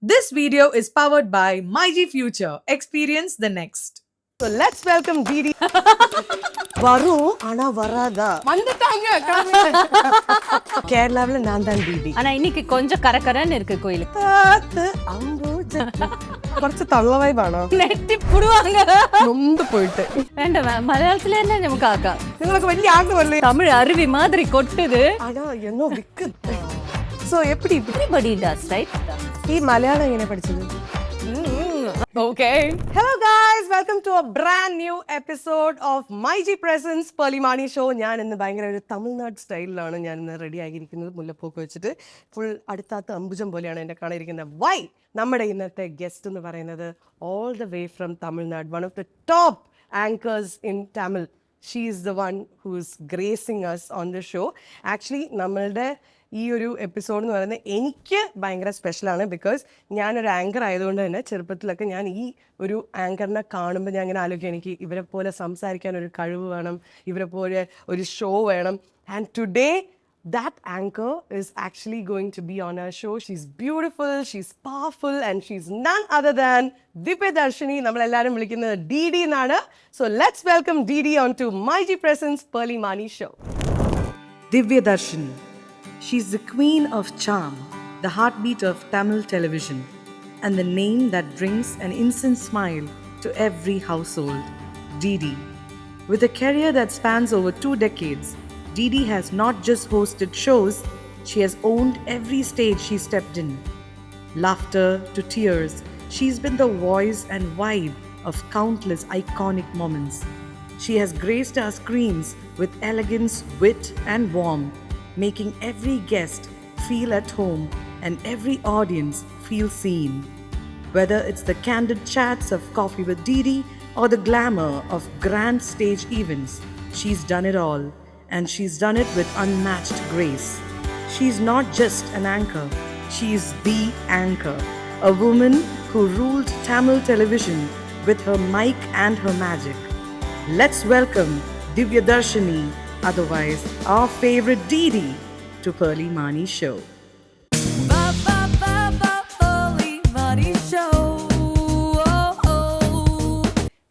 This video is powered by MyG Future. Experience the next. So let's welcome Didi. வரும் ஆனா வராதா வந்துட்டாங்க கேரளாவில் நான் தான் டிடி ஆனா இன்னைக்கு கொஞ்சம் கரகரன்னு இருக்கு கோயிலுக்கு കുറച്ച് തള്ളവായി വേണോ നെറ്റി പുടുവാങ്ക നൊന്ത് പോയിട്ട് വേണ്ട മലയാളത്തിലെ തന്നെ നമുക്ക് ആക്കാം നിങ്ങൾക്ക് വലിയ ആഗ്രഹമല്ലേ தமிழ் அருவி மாதிரி கொட்டுது ஆனா என்ன விக்கு சோ எப்படி everybody does right ഈ മലയാളം എങ്ങനെ പഠിച്ചത് okay Hello guys, welcome to a brand new episode of MyG Presents Pearle Maaney show. ഞാൻ ഇന്ന് ഭയങ്കര ഒരു തമിഴ്നാട് സ്റ്റൈലിലാണ് ഞാൻ ഇന്ന് റെഡി ആയിരിക്കുന്നത്. മുല്ലപ്പൂക്ക് വെച്ചിട്ട് ഫുൾ അടുത്താത്ത അമ്പുജം പോലെയാണ് എൻ്റെ കാണാനിരിക്കുന്നത്. വൈ നമ്മുടെ ഇന്നത്തെ ഗസ്റ്റ് എന്ന് പറയുന്നത് all the way from Tamil Nadu, one of the top anchors in Tamil. She is the one who is gracing us on the show. Actually നമ്മളുടെ ഈ ഒരു എപ്പിസോഡ് എന്ന് പറയുന്നത് എനിക്ക് ഭയങ്കര സ്പെഷ്യലാണ്. ബിക്കോസ് ഞാനൊരു ആങ്കർ ആയതുകൊണ്ട് തന്നെ ചെറുപ്പത്തിലൊക്കെ ഞാൻ ഈ ഒരു ആങ്കറിനെ കാണുമ്പോൾ ഞാൻ ഇങ്ങനെ ആലോചിക്കും, എനിക്ക് ഇവരെ പോലെ സംസാരിക്കാൻ ഒരു കഴിവ് വേണം, ഇവരെ പോലെ ഒരു ഷോ വേണം. And today that anchor is actually going to be on our show. She's beautiful, she's powerful, and she's none other than Divyadharshini. നമ്മളെല്ലാവരും വിളിക്കുന്നത് DD എന്നാണ്. So let's welcome DD onto MyG Presents Pearle Maaney show. Divyadharshini. She's the queen of charm, the heartbeat of Tamil television, and the name that brings an instant smile to every household. Didi. With a career that spans over 2 decades, Didi has not just hosted shows, she has owned every stage she stepped in. Laughter to tears, she's been the voice and vibe of countless iconic moments. She has graced our screens with elegance, wit, and warmth, making every guest feel at home and every audience feel seen. Whether it's the candid chats of Coffee with Didi or the glamour of grand stage events, she's done it all, and she's done it with unmatched grace. She's not just an anchor, she's the anchor, a woman who ruled Tamil television with her mic and her magic. Let's welcome Divyadharshini, otherwise our favorite Didi, to Pearle Maaney show.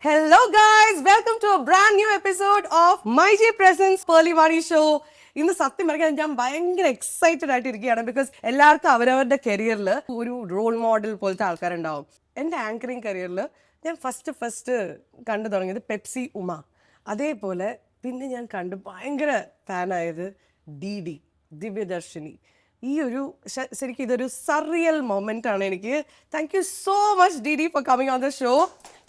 Hello guys, welcome to a brand new episode of MyG Presents Pearle Maaney show. ഇന്ന് സത്യം പറയാൻ ഞാൻ ഭയങ്കര excited ആയിട്ട് ഇരിക്കുകയാണ്. Because എല്ലാവർക്കും അവരവരുടെ കരിയറിൽ ഒരു റോൾ മോഡൽ പോലത്തെ ആൾക്കാരുണ്ടാവും. എൻ്റെ ആങ്കറിങ് കരിയറിൽ ഞാൻ ഫസ്റ്റ് കണ്ടു തുടങ്ങിയത് പെപ്സി ഉമ. അതേപോലെ പിന്നെ ഞാൻ കണ്ട് ഭയങ്കര ഫാനായത് DD ദിവ്യദർശിനി. ഈ ഒരു ശരിക്കും ഇതൊരു സർറിയൽ മൊമെന്റ് ആണ് എനിക്ക്. Thank you so much DD for coming on the show.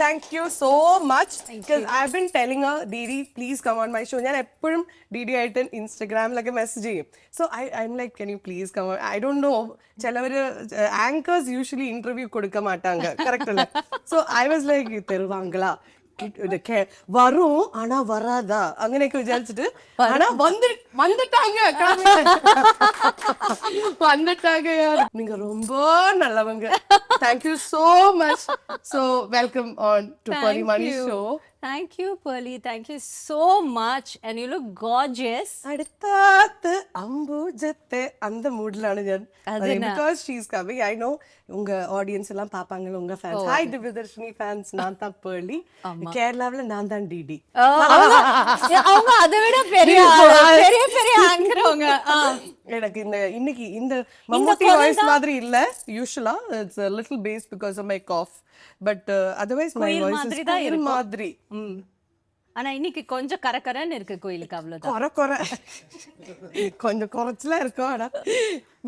Thank you so much. Because I have been telling her DD please come on my show. ഞാൻ എപ്പോഴും DD ആയിട്ട് ഇൻസ്റ്റഗ്രാമിലൊക്കെ മെസ്സേജ് ചെയ്യും. So I am like can you please come on. I don't know, ചിലവർ anchors usually interview കൊടുക്ക മാട്ടാങ്ക, correct അല്ലേ? So I was like തെരുവാങ്കള வரும் ஆனா வராதா അങ്ങനെയൊക്കെ വിചാരിച്ചിട്ട് ஆனா வந்துட்டாங்க வந்துட்டாங்க. நீங்க ரொம்ப நல்லவங்க. Thank you so much. So welcome on to Pearle Maaney show. Thank you Pearle, thank you so much and you look gorgeous. അടുത്താത്ത് അമ്പുജത്തെ அந்த മൂഡിലാണ് ഞാൻ. Because she's coming, I know உங்க ஆடியன்ஸ் எல்லாம் பாப்பாங்க, உங்க ஃபேன்ஸ். Hi Divyadharshini fans, நான் தான் Pearle. கேரளாவுல நான் தான் DD. அவங்க அதை விட பெரிய பெரிய ஆங்கறவங்க. எனக்கு இன்னைக்கு இந்த மம்முட்டி வாய்ஸ் மாதிரி இல்ல. யூசுவலா it's a little bass because of my cough, but otherwise my voice is குயில் மாதிரி. ஆனா இன்னைக்கு கொஞ்சம் கரகரன்னு இருக்கு கோயிலுக்கு, அவ்வளவுதான். கொர கொஞ்சம் குறைச்சலா இருக்கும். ஆனா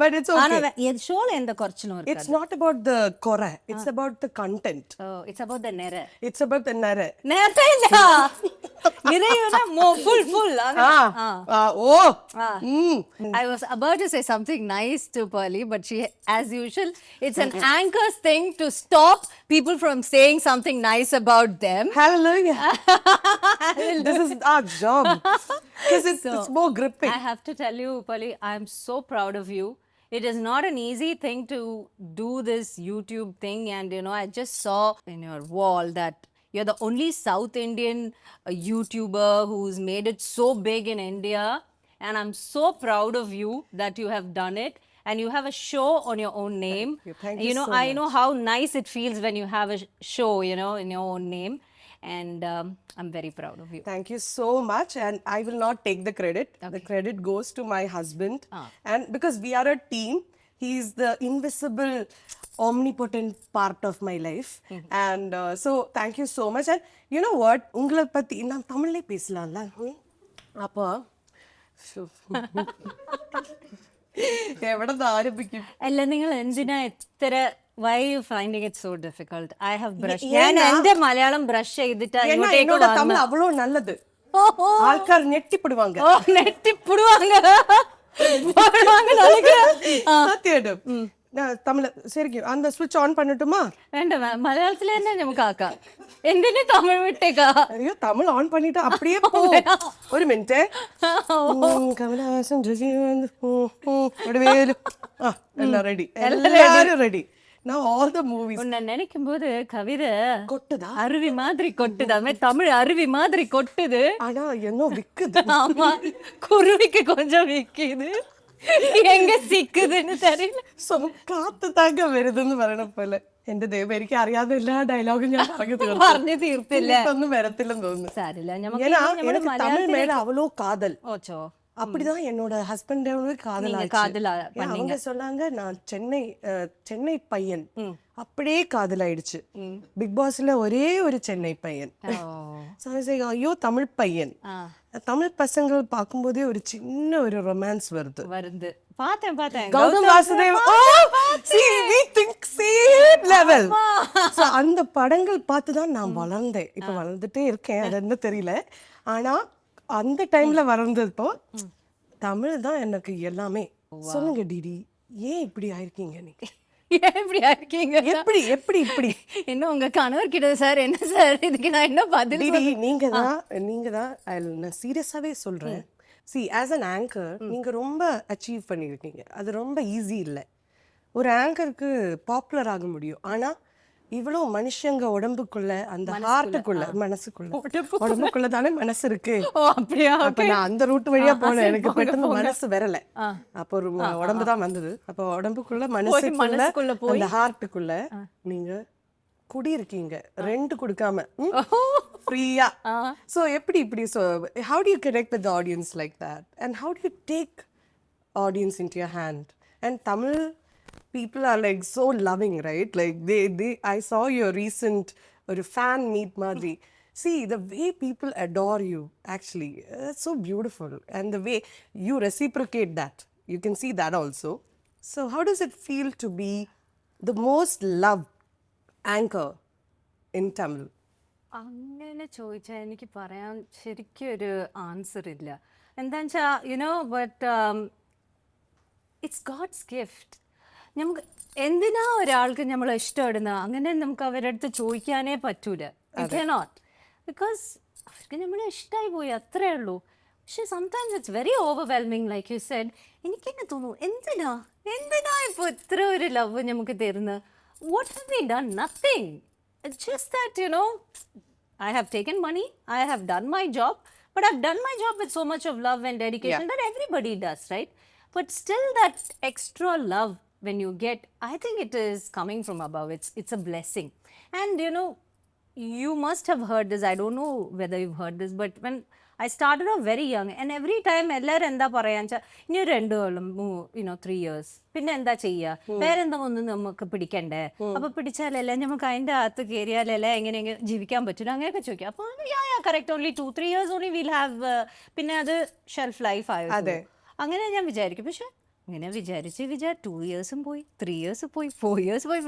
but it's okay. ஆனா இந்த ஷோல எந்த குறைச்சலும் இருக்காது. It's not about the kora, it's about the content. Oh, it's about the nere. It's about the nere. நேரத்தை இல்ல நிறையனா full I was about to say something nice to Pearle, but she, as usual, it's an anchor's thing to stop people from saying something nice about them. Hallelujah. This is our job because it's more gripping. I have to tell you Pearle, I'm so proud of you. It is not an easy thing to do this YouTube thing, and you know, I just saw in your wall that you're the only South Indian YouTuber who's made it so big in India, and I'm so proud of you that you have done it. and you have a show on your own name. Thank you know, so I know how nice it feels when you have a show, you know, in your own name. And I'm very proud of you. Thank you so much, and I will not take the credit. The credit goes to my husband, and because we are a team, he is the invisible, omnipotent part of my life. And so thank you so much. And you know what? உங்களை பத்தி நான் தமிழ்லே பேசலாம்ல. அப்போ എവിടെ നിന്ന് ആരംഭിക്കും? അല്ല, നിങ്ങൾ എന്തിനാ എത്ര why are you finding it so difficult? I have brushed. ഞാൻ എന്റെ മലയാളം ബ്രഷ് ചെയ്തിട്ട് എന്നോട് തമിഴ് അവളോ നല്ലത്. ആൾക്കാർ ഞെട്ടിപ്പെടുവാങ്ക. നെട്ടിപ്പെടുവാങ്ക. സത്യമായിട്ടും തമിഴ് ശരിക്കും அந்த സ്വിച്ച് ഓൺ பண்ணட்டுமா? വേണ്ട, മലയാളത്തിൽ തന്നെ നമുക്ക് ആക്കാം. എന്തിനു തമിഴ് വിട്ടേക്കാ? അയ്യോ, തമിഴ് ഓൺ பண்ணிட்டு அப்படியே போ. ഒരു മിനിറ്റ്. കമലഹാസൻ എല്ലാം റെഡി, എല്ലാരും ready. Now all the movies. உன்னை நினைக்கும் போது கவிதை கொட்டுதா, அருவி மாதிரி கொட்டுது. தமிழ் அருவி மாதிரி கொட்டுது. ஆனா என்ன விக்குது? ஆமா, குருவிக்கு கொஞ்சம் விக்குது, എങ്ക സിക്കുതെന്ന് തെരിയില്ല. കാത്തു താങ്ക വരുതെന്ന് പറയണ പോലെ. എന്റെ ദൈവം, എനിക്ക് അറിയാതെ എല്ലാ ഡയലോഗും ഞാൻ പറഞ്ഞു തീർത്തില്ല. ഒന്നും വരത്തില്ലെന്ന് തോന്നുന്നു. സാരില്ല, തമിഴ് മേல அவ்வளோ காதல். ஓச்சோ, அப்படிதான் என்னோட ஹஸ்பண்டோட காதலாச்சு. அவங்க சொன்னாங்க நான் சென்னை பையன், அப்படியே காதலாயிடுச்சு. பிக் பாஸ்ல ஒரே ஒரு சென்னை பையன், ஐயோ தமிழ் பையன். தமிழ் பசங்க பார்க்கும்போதே ஒரு சின்ன ஒரு ரொமான்ஸ் வருது. பார்த்தேன் கௌதம் வாசுதேவ். அந்த படங்கள் பார்த்துதான் நான் வளர்ந்தேன். இப்ப வளர்ந்துட்டே இருக்கேன், அது என்ன தெரியல. ஆனா அந்த டைம்ல வளர்ந்தப்போ தமிழ் தான் எனக்கு எல்லாமே. சொல்லுங்க டிடி, ஏன் இப்படி ஆயிருக்கீங்க? நீங்க எப்படி ஆயிருக்கீங்க? எப்படி எப்படி இப்படி என்ன உங்க கணவர் கிட்ட சார் என்ன சார் இதுக்கு நான் என்ன பதில்? டிடி, நீங்க தான் நான் சீரியஸாவே சொல்றேன். see as an anchor நீங்க ரொம்ப அச்சீவ் பண்ணிருக்கீங்க. அது ரொம்ப ஈஸி இல்லை. ஒரு ஆங்கருக்கு பாப்புலர் ஆக முடியும், ஆனா இவ்வளோ மனுஷங்க உடம்புக்குள்ள, அந்த ஹார்ட்டுக்குள்ள, மனசுக்குள்ள, உடம்புக்குள்ள தானே மனசு இருக்கு. அப்ப நான் அந்த ரூட் வழியா போனேன், எனக்கு பெட்டன்னு மனசு வரல. அப்போ ஒரு உடம்பு தான் வந்தது. அப்போ உடம்புக்குள்ள, மனசுக்குள்ள, அந்த ஹார்ட்டுக்குள்ள நீங்க குடியிருக்கீங்க, ரெண்ட் கொடுக்காம ஃப்ரீயா. ஸோ எப்படி இப்படி? So how to you connect with audience like that, and how to you take audience in to your hand? And Tamil people are like so loving, right? Like they I saw your recent fan meet madri. See the way people adore you, actually it's so beautiful, and the way you reciprocate that, you can see that also. So how does it feel to be the most loved anchor in Tamil? അങ്ങനെ ചോദിച്ചാൽ എനിക്ക് പറയാൻ ശരിക്കും ഒരു answer ഇല്ല. എന്താണെന്ന് വെച്ചാൽ but it's God's gift. നമുക്ക് എന്തിനാ ഒരാൾക്ക് നമ്മൾ ഇഷ്ടപ്പെടുന്ന, അങ്ങനെ നമുക്ക് അവരുടെ അടുത്ത് ചോദിക്കാനേ പറ്റൂല. നോട്ട് ബിക്കോസ് അവർക്ക് നമ്മളെ ഇഷ്ടമായി പോയി, അത്രേ ഉള്ളൂ. പക്ഷെ sometimes it's very overwhelming. Like you said, എനിക്കെന്നെ തോന്നുന്നു എന്തിനാ ഇപ്പോൾ ഇത്ര ഒരു ലവ് നമുക്ക് തരുന്നത്? What have we done? Nothing. It's just that I have taken money, I have done my job, but I've done my job with so much of love and dedication that everybody does, right? But still that extra love when you get, I think it is coming from above. It's a blessing. And you must have heard this. I don't know whether you've heard this, but when I started off very young, and every time എല്ലാവരും എന്താ പറയാന്ന് വെച്ചാൽ, ഇനി 2 കൊല്ലം 3 years പിന്നെ എന്താ ചെയ്യുക, വേറെന്താ ഒന്നും നമുക്ക് പിടിക്കണ്ടേ, അപ്പൊ പിടിച്ചാലല്ലേ നമുക്ക് അതിൻ്റെ അകത്ത് കയറിയാലല്ലേ എങ്ങനെ ജീവിക്കാൻ പറ്റില്ല, അങ്ങനെയൊക്കെ ചോദിക്കാം. അപ്പൊ correct, only 2-3 years only we'll have, പിന്നെ അത് ഷെൽഫ് ലൈഫ് ആയത്. അങ്ങനെ ഞാൻ വിചാരിക്കും. പക്ഷെ അങ്ങനെ വിചാരിച്ച് 2 years പോയി, 3 years പോയി, 4 years പോയി,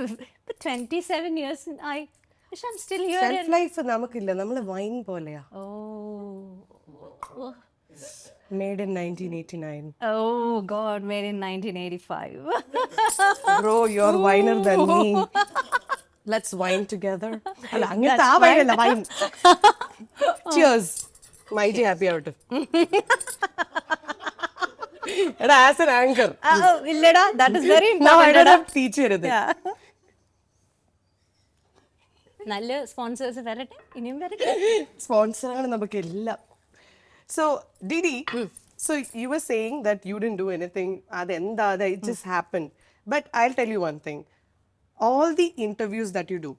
27 years ആയി. പക്ഷെ I'm still here. Shelf life നമുക്കില്ല, നമ്മള് വൈൻ പോലെയാ. Made in 1989. Oh God, made in 1985. Bro, you're winer than me. Let's wine together. അല്ല, അങ്ങനത്തെ ആ വൈനല്ല, വൈൻ. Cheers. മൈജി ഹാപ്പി ആവട്ടെ. എടാ, ആസ് an anchor. ഇല്ലടാ, that is very important. Now I don't have teach ചെയ്യരുത്. നല്ല സ്പോൺസേഴ്സ് വരട്ടെ, ഇനിയും വരട്ടെ. സ്പോൺസറാണ് നമുക്ക് എല്ലാം. So Didi, So you were saying that you didn't do anything. It just happened. But I'll tell you one thing. All the interviews that you do,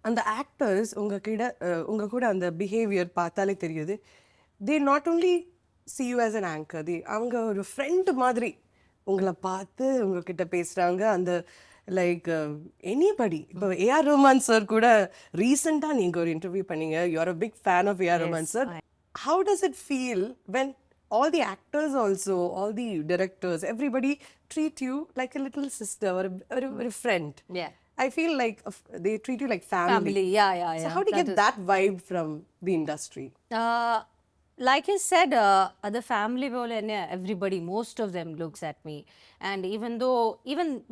and the actors, unga kuda and the behavior pathale theriyudhu. They not only see you as an anchor, they avanga oru friend madri ungala paathu unga kitta pesranga and like anybody. இப்போ AR Rahman sir kuda recent ah neenga oru interview panninga. You are a big fan of AR Rahman sir. How does it feel when all the actors also, all the directors, everybody treat you like a little sister or a friend? Yeah. I feel like they treat you like family. Yeah. So how do you get that vibe from the industry? Like you said, the family pole everybody, most of them looks at me. And even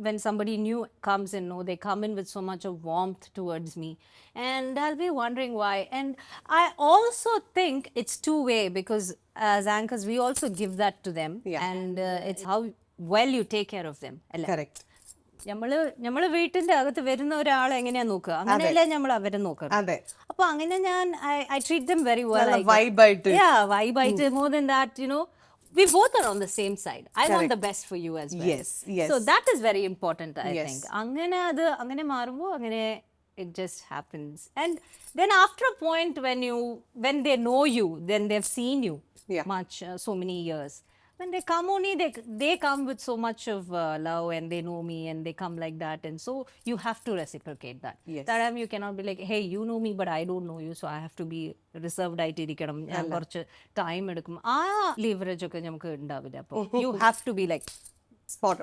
when somebody new comes in, they come in with so much of warmth towards me. And I'll be wondering why. And I also think it's two-way, because as anchors, we also give that to them. Yeah. And it's how well you take care of them. Correct. നമ്മള് വീട്ടിന്റെ അകത്ത് വരുന്ന ഒരാളെ എങ്ങനെയാ നോക്കുക, അങ്ങനെയല്ലേ നമ്മൾ അവരെ നോക്കുക. അപ്പൊ അങ്ങനെ ഞാൻ I treat them very well. Vibe-ആയിട്ട്. Yeah, vibe-ആയിട്ട്. More than that, we both are on the same side. I want the best for you as well. Yes. So that is very important, I think. അങ്ങനെ മാറുമ്പോൾ അങ്ങനെ it just happens. And then after a point when they know you, then they've seen you much, so many years. When they come only, they come with so much of love, and they know me, and they come like that, and so you have to reciprocate that. Yes. That time you cannot be like, hey, you know me, but I don't know you, so I have to be reserved ആയിട്ട് ഇരിക്കണം, ഞാൻ കുറച്ച് time എടുക്കും. ആ leverage ഒക്കെ നമുക്ക് ഉണ്ടാവില്ല. അപ്പോൾ you have to be like spot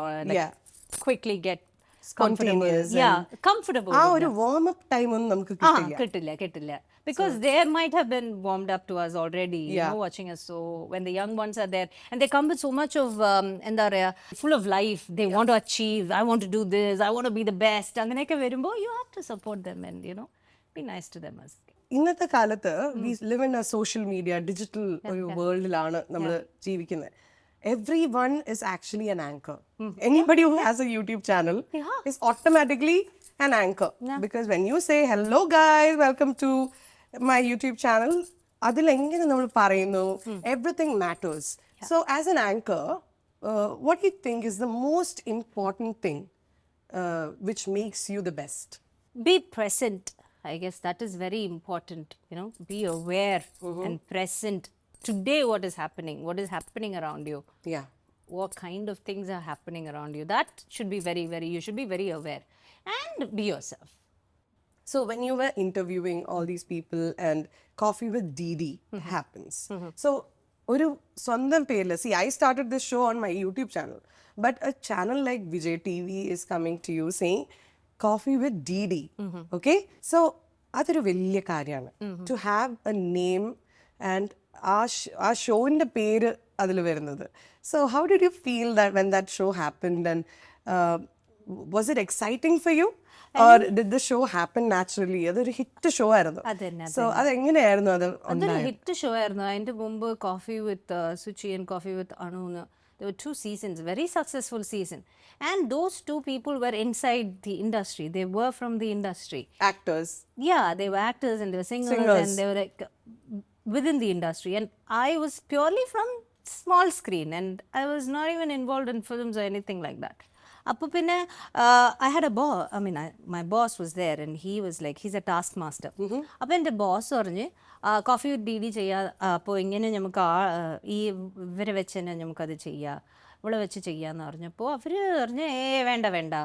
on, like quickly get spontaneous. Comfortable. ആ ഒരു warm up time ഒന്നും നമുക്ക് കിട്ടില്ല. Because they might have been warmed up to us already, watching us. So when the young ones are there, and they come with so much of full of life, they want to achieve, I want to do this, I want to be the best. Anganekku verumbo, you have to support them and be nice to them. ഇന്നത്തെ കാലത്ത് we live in a social media digital ഒരു വേൾഡിലാണ് നമ്മൾ ജീവിക്കുന്നത്. Everyone is actually an anchor. Anybody who has a YouTube channel is automatically an anchor. Because when you say, hello guys, welcome to my YouTube channel, അതിൽ എങ്ങനെ നമ്മൾ പറയുന്നു, everything matters. So as an anchor, what do you think is the most important thing which makes you the best? Be present. I guess that is very important. Be aware and present. Today, what is happening around you? Yeah. What kind of things are happening around you? That should be you should be very aware. And be yourself. So when you were interviewing all these people and Coffee with Didi happens. So oru swandam perla, see, I started this show on my YouTube channel, but a channel like Vijay TV is coming to you saying Coffee with Didi. Okay? So adoru velliya karyana to have a name and our show in the പേര് അതിൽ വരുന്നത്. So how did you feel that when that show happened, and was it exciting for you, or did the show happen naturally? അതൊരു hit show ആയിരുന്നു. So അതെങ്ങനെയായിരുന്നു അതൊരു hit show ആയിരുന്നു. അതിന്റെ മുമ്പ് coffee with Suchi and coffee with അണു, there were 2 seasons, very successful season, and those 2 people were inside the industry. They were from the industry, actors. They were actors and they were singers. And they were like within the industry, and I was purely from small screen, and I was not even involved in films or anything like that. Appo pinne I had a boss, my boss was there, and he was like, he's a task master. Appo ende boss orange coffee with DD cheya, appo ingene namukku ee ivare vechene namukku adu cheya, ivale vechi cheyannu paranjappo avaru paranje venda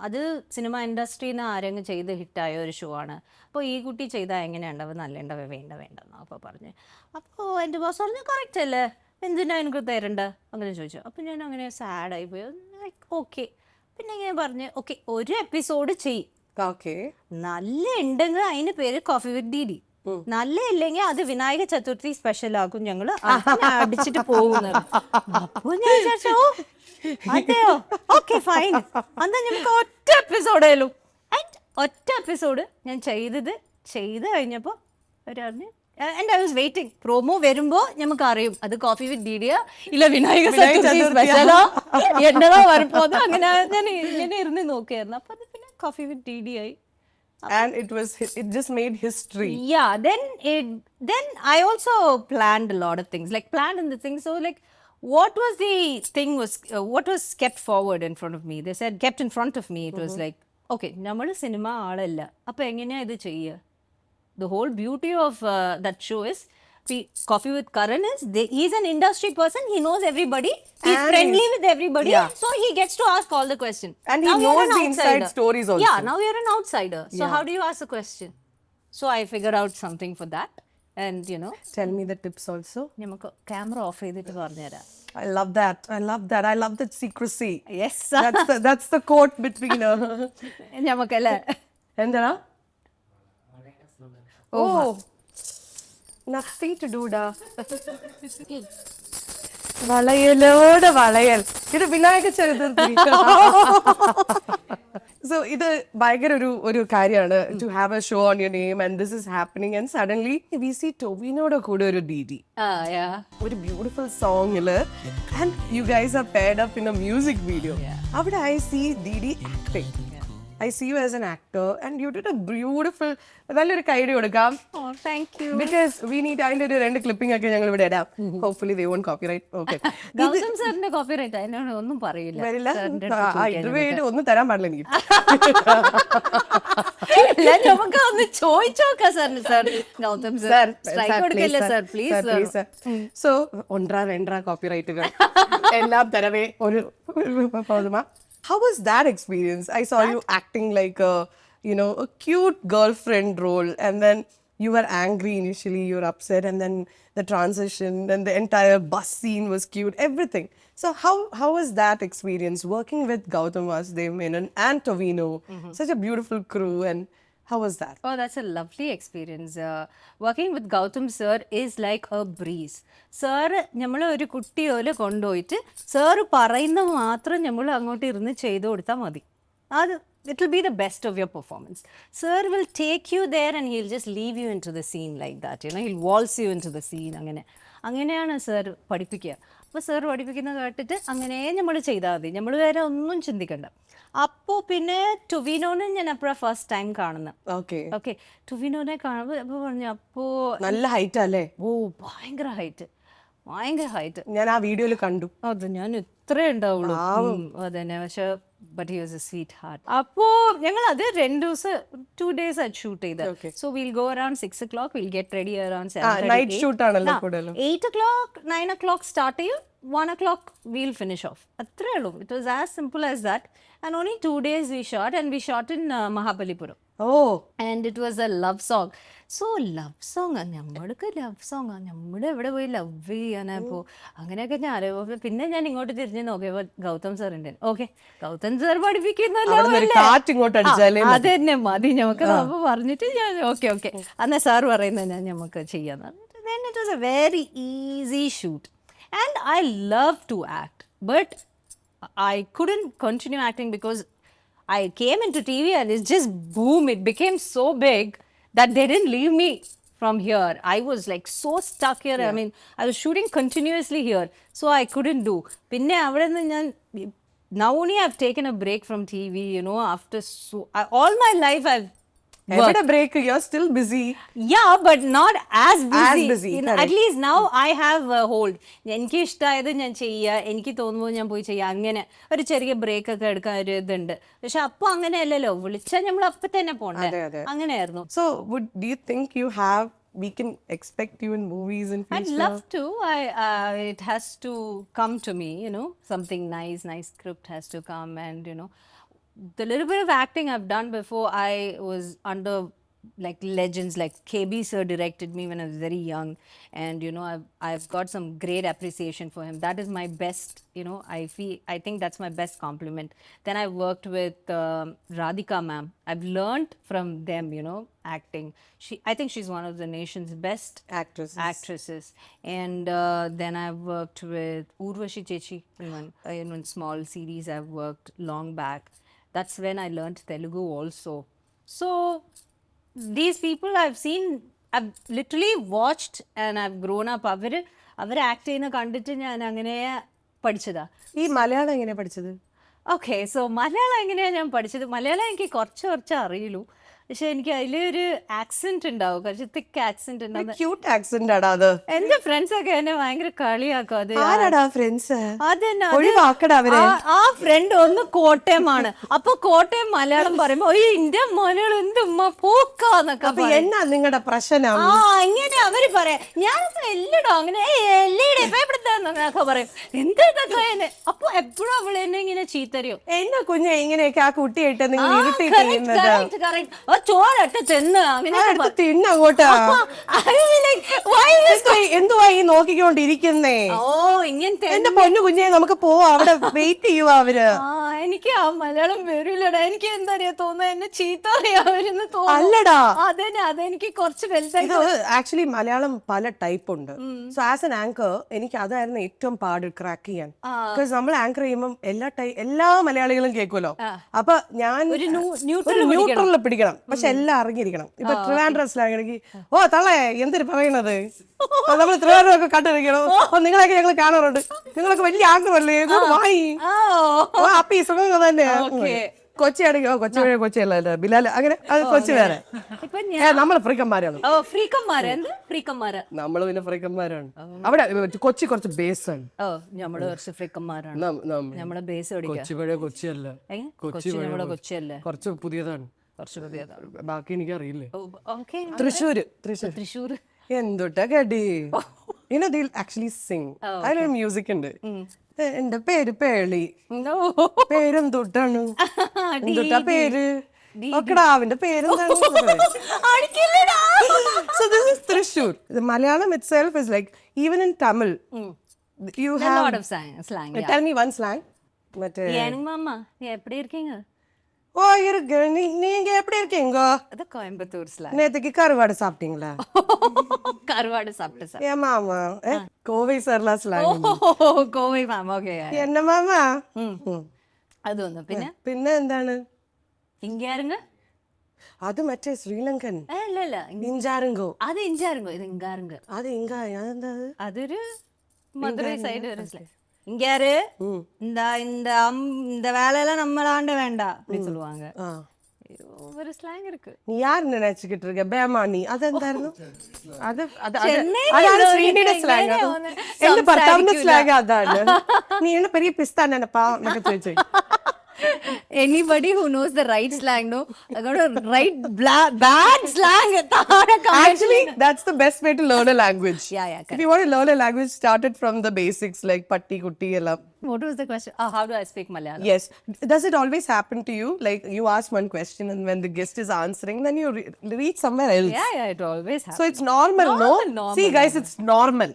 അത് cinema ഇൻഡസ്ട്രിയിൽ നിന്ന് ആരെങ്കിലും ചെയ്ത് ഹിറ്റായ ഒരു show ആണ്. അപ്പോൾ ഈ കുട്ടി ചെയ്താൽ എങ്ങനെയുണ്ടാവും, നല്ല ഉണ്ടാവും, വേണ്ടെന്നോ അപ്പോൾ പറഞ്ഞു. അപ്പോൾ എൻ്റെ ബോസ് പറഞ്ഞു, കറക്റ്റ് അല്ലേ, എന്തിനാ എനിക്ക് തരണ്ട, അങ്ങനെ ചോദിച്ചു. അപ്പോൾ ഞാൻ അങ്ങനെ സാഡായി പോയി. ഓക്കെ, പിന്നെ ഇങ്ങനെ പറഞ്ഞ് ഓക്കെ ഒരു എപ്പിസോഡ് ചെയ്യും, നല്ല ഉണ്ടെങ്കിൽ അതിന് പേര് കോഫി വിത്ത് DD, നല്ല ഇല്ലെങ്കിൽ അത് വിനായക ചതുർത്ഥി സ്പെഷ്യൽ ആക്കും, ഞങ്ങൾ അടിച്ചിട്ട് പോകുന്നത്. അപ്പോൾ ഞാൻ വിചാരിച്ചു, അതെയോ, ഓക്കെ ഫൈൻ, അന്നാ നമുക്ക് ഒറ്റ എപ്പിസോഡേലും. ഒറ്റ എപ്പിസോഡ് ഞാൻ ചെയ്ത് കഴിഞ്ഞപ്പോൾ അവരറിഞ്ഞ്, and I was waiting. Promo വരുമ്പോ നമുക്ക് അറിയും അത് കോഫി വിത്ത് DD ഇല്ല വിനായക ചതുർത്ഥി സ്പെഷ്യലോ എന്നതാ വരപ്പോ. അങ്ങനെ ഞാൻ ഇങ്ങനെ ഇരുന്ന് നോക്കിയായിരുന്നു. അപ്പൊ അത് പിന്നെ കോഫി വിത്ത് DD ആയി. and it just made history. Yeah, then I also planned a lot of things, like planned in the thing. So like, what was kept forward in front of me? They said kept in front of me. It was like, okay, നമ്മൾ cinema ആളല്ല, അപ്പൊ എങ്ങനെയാ ഇത് ചെയ്യുക? The whole beauty of that show is Coffee with Karan is he's an industry person. He knows everybody. He's And friendly with everybody. yeah. So he gets to ask all the questions. And he Now you're knows an the inside outsider. stories also. Yeah, now you're an outsider. So Yeah. how do you ask a question? So I figured out something for that. And Tell me the tips also. നമുക്ക് camera off ചെയ്തിട്ട് പറഞ്ഞുതരാം. I love that. I love that secrecy. Yes. That's the quote between നമുക്കല്ലേ? Endana? Oh. Nothing to do da. വളയലോടെ വളയൽ. ഇത് വിനായക ചരിത്രത്തിൽ. So ഇത് ഭയങ്കര ഒരു കാര്യമാണ് to have a show on your name and this is happening and suddenly we see ടൊവിനോടെ കൂടെ ഒരു DD. Yeah. ഒരു beautiful സോങ്ങില് and you guys are paired up in a music video. അവിടെ I see DD acting. I see you as an actor and you did a beautiful നല്ലൊരു കൈഡി കൊടുക്കാം. Oh, thank you. Because we need അതിന്റെ ഒരു 2 clipping ഒക്കെ ഞങ്ങൾ ഇവിടെ ഇടാം. Hopefully they won't copyright. Okay. Gautam സാറിന്റെ കോപ്പിറൈറ്റ് അതിനോട് ഒന്നും പറയില്ല. വരില്ല. ഇതുവേണ്ടി ഒന്നും തരാൻ പാടില്ല എനിക്ക്. നമുക്ക് ഒന്ന് ചോദിച്ചോക്കാം സാറിന്. സാർ ഗൗതം സാർ സ്ട്രൈക്ക് കൊടുക്കില്ല സാർ, പ്ലീസ്. സോ ഒൻട്രാ രണ്ടാ കോപ്പിറൈറ്റുകൾ എല്ലാം തരവേ ഒരു പൗർണമ. How was that experience? I saw you acting like a cute girlfriend role, and then you were angry initially, you were upset, and then the transition and the entire bus scene was cute, everything. So how was that experience working with Gautam Vasudev Menon and Tovino? Such a beautiful crew, and how was that? Oh, that's a lovely experience. Working with Gautam sir is like a breeze. Sir, നമ്മളെ ഒരു കുട്ടി പോലെ കൊണ്ടുപോയിട്ട് sir പറയുന്നത് മാത്രം നമ്മൾ അങ്ങോട്ട് ഇരുന്ന് ചെയ്തു കൊടുത്താൽ മതി. അത് it will be the best of your performance. Sir will take you there and he'll just leave you into the scene like that. He'll waltz you into the scene. അങ്ങനെയാണ് സർ പഠിപ്പിക്കുക. അപ്പോൾ സർ പഠിപ്പിക്കുന്നത് കേട്ടിട്ട് അങ്ങനെ നമ്മൾ ചെയ്താൽ മതി, നമ്മൾ വേറെ ഒന്നും ചിന്തിക്കണ്ട. അപ്പോൾ പിന്നെ ടൊവിനോനെ ഞാൻ അപ്പോഴാണ് ഫസ്റ്റ് ടൈം കാണുന്നത്. ഓക്കെ, ടൊവിനോനെ കാണുമ്പോൾ അപ്പോൾ പറഞ്ഞു, അപ്പോൾ നല്ല ഹൈറ്റ് അല്ലേ? ഓ ഭയങ്കര ഹൈറ്റ്. ഞാൻ ആ വീഡിയോയിൽ കണ്ടു. അത് ഞാൻ ഇത്രേ ഉണ്ടാവുള്ളൂ അതന്നെ. പക്ഷെ but he was a sweetheart. അപ്പോൾ ഞങ്ങൾ അത് 2 days ഷൂട്ട് ചെയ്തത്. So we'll go around 6 o'clock, we'll get ready around 7:30. Night shoot ആണല്ലോ കൂടുതലും. 8 o'clock 9 o'clock start ചെയ്യും, 1 o'clock we'll finish off. അത്രേ ഉള്ളൂ. It was as simple as that. And only 2 days we shot, and we shot in Mahabalipuram. Oh. And it was a love song. So love song നമ്മൾക്ക് love song നമ്മുടെ എവിടെ പോയി love ചെയ്യാനപ്പോ അങ്ങനെയൊക്കെ ഞാൻ പിന്നെ ഞാൻ ഇങ്ങോട്ട് തിരിഞ്ഞ് നോക്കിയപ്പോ ഗൗതം സാർ ഉണ്ട്. ഓക്കെ, ഗൗതം സാർ പഠിപ്പിക്കുന്നല്ലോ, അത് തന്നെ മതി നമുക്ക്. അപ്പൊ പറഞ്ഞിട്ട് ഞാൻ ഓക്കെ എന്നാ സാർ പറയുന്നത് ഞാൻ നമുക്ക് ചെയ്യാന്ന് പറഞ്ഞിട്ട് then it was a very easy shoot. And I love to act, but I couldn't continue acting because I came into TV and it's just boom, it became so big that they didn't leave me from here. I was like so stuck here. I mean, I was shooting continuously here, so I couldn't do. Pinne avadenne njan now only I've taken a break from TV, after all my life I've Every break, you're still busy. Yeah, but not as busy. At least now I have a hold. എനിക്ക് ഇഷ്ടമായത് ഞാൻ ചെയ്യുക, എനിക്ക് തോന്നുമ്പോൾ ഞാൻ പോയി ചെയ്യുക, അങ്ങനെ ഒരു ചെറിയ ബ്രേക്ക് ഒക്കെ എടുക്കാൻ ഒരു ഇതുണ്ട്. പക്ഷെ അപ്പോൾ അങ്ങനെയല്ലല്ലോ, വിളിച്ചാൽ നമ്മൾ അപ്പം തന്നെ പോണ്ടേ, അങ്ങനെയായിരുന്നു. So do you think we can expect you in movies in future? I'd love to. It has to come to me, something nice script has to come, and the little bit of acting I've done before, I was under like legends like KB sir directed me when I was very young, and I've got some great appreciation for him. That is my best, I think that's my best compliment. Then I worked with Radhika ma'am. I've learned from them, acting. I think she's one of the nation's best actresses. And then I've worked with Urvashi Chechi in one small series I've worked long back. That's when I learned Telugu also. So these people I've I've literally watched and I've grown up. അവർ act ചെയ്യുന്ന കണ്ടിട്ട് ഞാൻ അങ്ങനെ പഠിച്ചതാ. ഈ മലയാളം എങ്ങനെയാ പഠിച്ചത്? Okay, so Malayalam എങ്ങനെയാണ് ഞാൻ പഠിച്ചത്? മലയാളം എനിക്ക് കുറച്ച് അറിയുള്ളൂ. പക്ഷെ എനിക്ക് അതിലൊരു ആക്സെന്റ് ഉണ്ടാവും, കുറച്ച് തിക്ക് ആക്സെന്റ് ഉണ്ടാവും. ക്യൂട്ട് ആക്സെന്റ് ആടാ അത്. എന്റെ ഫ്രണ്ട്സ് ഒക്കെ എന്നെ ഭയങ്കര കളിയാക്കും. അത് ആരാടാ ഫ്രണ്ട്സ്? അതന്നെ, ഒഴിവാക്കടാ അവരെ. ആ ഫ്രണ്ട് ഒന്ന് കോട്ടയമാണ്. അപ്പൊ കോട്ടയം മലയാളം പറയുമ്പോ ഇന്ത്യ മലയാളം എന്തുമ്മ പോക്കാന്നൊക്കെ. അപ്പൊ എന്നാ നിങ്ങളുടെ പ്രശ്നം? ആ ഇങ്ങനെ അവര് പറയാം. ഞാനിപ്പോ എല്ലടോ അങ്ങനെ എവിടത്തെന്നൊക്കെ പറയും. എന്തൊക്കെ അപ്പൊ എപ്പോഴും അവള് എന്നെ ഇങ്ങനെ ചീത്തറിയോ. എന്നാ കുഞ്ഞെ ഇങ്ങനെയൊക്കെ ആ കുട്ടിയായിട്ട് നിങ്ങൾ ഇറിറ്റേറ്റ് ചെയ്യുന്നത്? ചോരട്ട് ചെന്ന് അങ്ങനെ തിന്നങ്ങോട്ടാ. എന്തുവാ ഈ നോക്കിക്കൊണ്ടിരിക്കുന്നേ? ഓ ഇങ്ങനത്തെ എന്റെ പൊന്നു കുഞ്ഞെ നമുക്ക് പോവാ, അവിടെ വെയിറ്റ് ചെയ്യുവാ അവര്. എനിക്ക് ആ മലയാളം വരില്ലടാ. എനിക്ക് എന്താ അറിയാ തോന്നുന്നു, എന്നെ ചീത്ത അറിയാവരെന്ന് തോന്നുന്നു. അല്ലടാ, അതന്നെ, അതെനിക്ക് കുറച്ച് വലുതായി. ആക്ച്വലി മലയാളം പല ടൈപ്പ് ഉണ്ട്. സോ ആസ് എൻ ആങ്കർ എനിക്ക് അതായിരുന്നു ഏറ്റവും പാട് ക്രാക്ക് ചെയ്യാൻ. ബിക്കോസ് നമ്മൾ ആങ്കർ ചെയ്യുമ്പോൾ എല്ലാ മലയാളികളും കേൾക്കുമല്ലോ. അപ്പൊ ഞാൻ ഒരു ന്യൂട്രലിൽ പിടിക്കണം, പക്ഷെ എല്ലാം അറിഞ്ഞിരിക്കണം. ഇപ്പൊ ട്രിവാൻഡ്രം സ്ലാങ് ആണെങ്കിൽ ഓ തള്ളേ എന്തിനു പറയണത്, നമ്മൾ ട്രിവാൻഡ്രം ഒക്കെ കണ്ടിരിക്കണം. ഓ നിങ്ങളൊക്കെ ഞങ്ങൾ കാണാറുണ്ട്, നിങ്ങളൊക്കെ വലിയ ആഗ്രഹമല്ലേ വായി അപ്പി സുഖങ്ങൾ തന്നെയാ. കൊച്ചിയാണെങ്കിൽ കൊച്ചിയല്ല ബിലാൽ, അങ്ങനെ അത് കൊച്ചി വേറെ. നമ്മള് ഫ്രീക്കന്മാരാണ്. നമ്മള് പിന്നെ ഫ്രീക്കന്മാരാണ്. അവിടെ കൊച്ചി കുറച്ച് ബേസ് ആണ്. കൊച്ചിയല്ല, കുറച്ച് പുതിയതാണ്. ബാക്കി എനിക്കറിയില്ലേ. തൃശ്ശൂർ എന്തുട്ടാ കടി. ആക്ച്വലി സിംഗ്, അതിലൊരു മ്യൂസിക് ഉണ്ട്. എന്റെ പേര് പേളി, പേരെന്തൊട്ടാണ് എന്തുട്ടാ പേര്, കിടാവിന്റെ പേരെന്താണ്. So this is Thrissur. The Malayalam itself is like, even in Tamil you have a lot of slang. Tell me one slang. மாமா எப்படி இருக்கீங்க? ஓ இருக்கு, நீங்க எப்படி இருக்கீங்க? அது கோயம்புத்தூர் ஸ்லாங். நேத்துக்கு கருவாடு சாப்பிட்டீங்களா? கருவாடு சாப்பிட்டு சார். ஏன் மாமா கோவை சர்லா ஸ்லாங். கோவை மாமா. ஓகே. என்ன மாமா? அது ഒന്ന്. പിന്നെ എന്താണ്? ഇങ്കാരുങ്ക. അത് മറ്റേ ശ്രീലങ്കൻ. അല്ല ഇഞ്ചാരുങ്കോ. അത് ഇഞ്ചാരുങ്കോ, ഇത് ഇങ്കാരുങ്ക. അത് അതെന്താ? അതൊരു മധുരൈ സൈഡ് ഒരു സ്ലാങ്. இங்காரு இந்த வேலையெல்லாம் நம்மளாண்ட வேண்டாம் அப்படின்னு சொல்லுவாங்க. ஒரு ஸ்லாங் இருக்கு. நீ யார் நினைச்சுக்கிட்டு இருக்க? பேமானி அது എന്തായിരുന്നു? അത് എന്റെ ഭർത്താവിന്റെ സ്ലാങ് അതാണ്. നീ എന്നെ പെരിയ പിസ്താ നെനപ്പാ എന്നൊക്കെ ചോദിച്ചു. Anybody who knows the right slang, no, I got to write bad slang. Actually, that's the best way to learn a language. Yeah. If you want to learn a language, start it from the basics like patti kutti ella. What was the question? How do I speak Malayalam? Yes. Does it always happen to you? Like you ask one question and when the guest is answering, then you reach somewhere else. Yeah, it always happens. So it's normal, no? See guys, it's normal.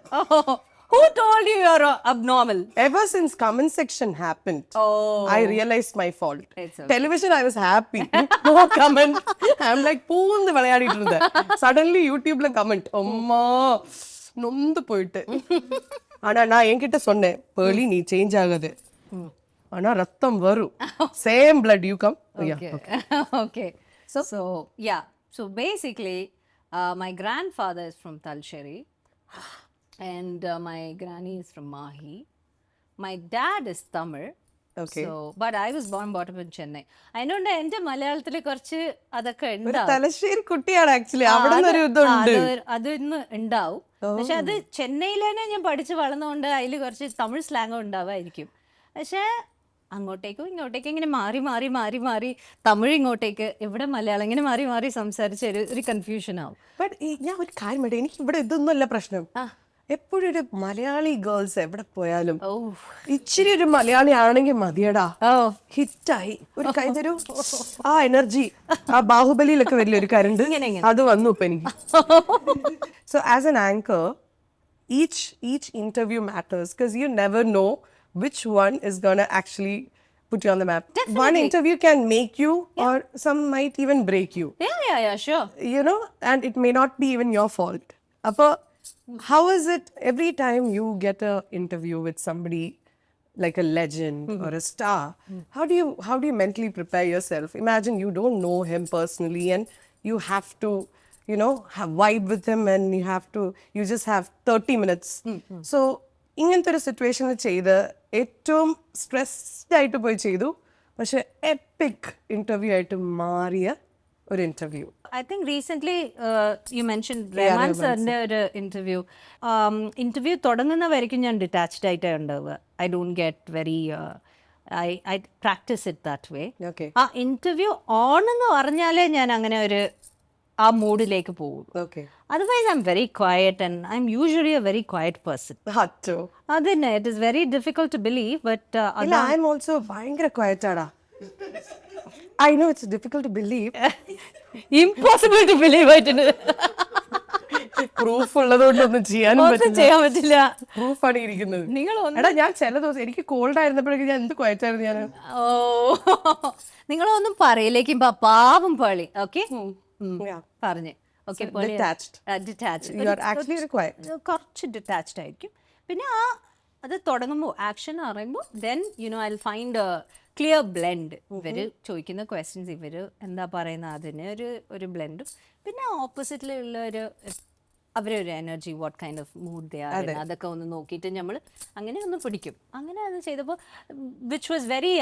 Who told you you're abnormal? Ever since comment section happened, I realized my fault. Television, I was happy. No comment. I'm like, poondu vilayadittu irundha. Suddenly YouTube la comment. Amma nondu poitte. Ana na enkitta sonne, Pearle nee change agadu. Ana ratham varu. Same blood you come. Okay. So yeah. So basically, my grandfather is from Talcherry. And my granny is from Mahi. My dad is Tamil. Okay. So, but I was brought up in Chennai. I know എന്റെ മലയാളത്തിൽ കുറച്ച് അതൊക്കെ ഉണ്ടാവും. തലശ്ശേരി കുട്ടിയാണ് actually. അവിടെ ഒരു ഇതുണ്ട്. അതൊന്ന് ഉണ്ടാവും. പക്ഷെ അത് ചെന്നൈയിൽ തന്നെ ഞാൻ പഠിച്ച് വളർന്നുകൊണ്ട് അതിൽ കുറച്ച് തമിഴ് സ്ലാങ് ഉണ്ടാവായിരിക്കും. പക്ഷെ അങ്ങോട്ടേക്കും ഇങ്ങോട്ടേക്കും ഇങ്ങനെ മാറി തമിഴ് ഇങ്ങോട്ടേക്ക്, ഇവിടെ മലയാളം ഇങ്ങനെ മാറി സംസാരിച്ച ഒരു കൺഫ്യൂഷൻ ആവും. ബട്ട് ഞാൻ ഒരു കാര്യം വേണ്ട, എനിക്ക് ഇവിടെ ഇതൊന്നുമല്ല പ്രശ്നം. എപ്പോഴും ഒരു മലയാളി ഗേൾസ് എവിടെ പോയാലും ഇച്ചിരി ഒരു മലയാളി ആണെങ്കിൽ മതിയടാ, ഹിറ്റായി. ഒരു കഴിഞ്ഞൊരു ആ എനർജി ആ ബാഹുബലിയിലൊക്കെ വലിയൊരു കരണ്ട് അത് വന്നു ഇപ്പൊ എനിക്ക്. So as an anchor, each interview matters because you never know which one is gonna actually put you on the map. Definitely. One interview can make you or some might even break you. Yeah, sure. You know, and it may not be even your fault. Appa, how is it every time you get a interview with somebody like a legend or a star, how do you mentally prepare yourself? Imagine you don't know him personally and you have to, you know, have vibe with him and you just have 30 minutes. So ഇങ്ങനത്തെ ഒരു സിറ്റുവേഷനിൽ ചെയ്ത് ഏറ്റവും stressed ആയിട്ട് പോയി ചെയ്തു, പക്ഷെ EPIC interview ആയിട്ട് മാറിയ ഒരു interview? I think recently you mentioned Rahman sirന്റെ ഒരു ഇന്റർവ്യൂ തുടങ്ങുന്ന വരയ്ക്കും ഞാൻ ഡിറ്റാച്ച്ഡ് ആയിട്ടേ ഉണ്ടാവുക. I don't get very I practice it that way. Okay. ആ ഇന്റർവ്യൂ ഓൺ എന്ന് പറഞ്ഞാലേ ഞാൻ അങ്ങനെ ഒരു ആ മൂഡിലേക്ക് പോകും. Okay. Otherwise I'm very quiet and I'm usually a very quiet person. ഹറ്റോ. അതന്നെ, it is very difficult to believe, but ഇല്ല, I am also ഭയങ്കര ക്വയറ്റ് ആടാ. I know it's difficult to believe. impossible to believe ആയിട്ടുണ്ട്. Proof ഉള്ളതുകൊണ്ടൊന്നും ചെയ്യാനും പറ്റില്ല. പ്രൂഫാണ് ഇരിക്കുന്നത്. നിങ്ങൾ എടാ, ഞാൻ ചില ദിവസം എനിക്ക് കോൾഡ് ആയിരുന്നപ്പോഴേക്കും ഞാൻ എന്ത് ക്വയറ്റായിരുന്നു ഞാൻ. നിങ്ങളൊന്നും പറയില്ലേക്കും പാവം പളി. ഓക്കെ, പറഞ്ഞേ. ഓക്കെ, കുറച്ച് ഡിറ്റാച്ച്ഡ് ആയിരിക്കും. പിന്നെ അത് തുടങ്ങുമ്പോൾ ആക്ഷൻ അറിയുമ്പോൾ then I find clear blend. ഇവര് ചോദിക്കുന്ന ക്വസ്റ്റ്യൻസ് ഇവര് എന്താ പറയുന്നത് അതിന് ഒരു ബ്ലെൻഡും, പിന്നെ ഓപ്പോസിറ്റിലുള്ള അവരൊരു energy, what kind of mood they are, അതൊക്കെ ഒന്ന് നോക്കിയിട്ട് നമ്മൾ അങ്ങനെ ഒന്ന് പിടിക്കും. അങ്ങനെ അത് ചെയ്തപ്പോൾ which was very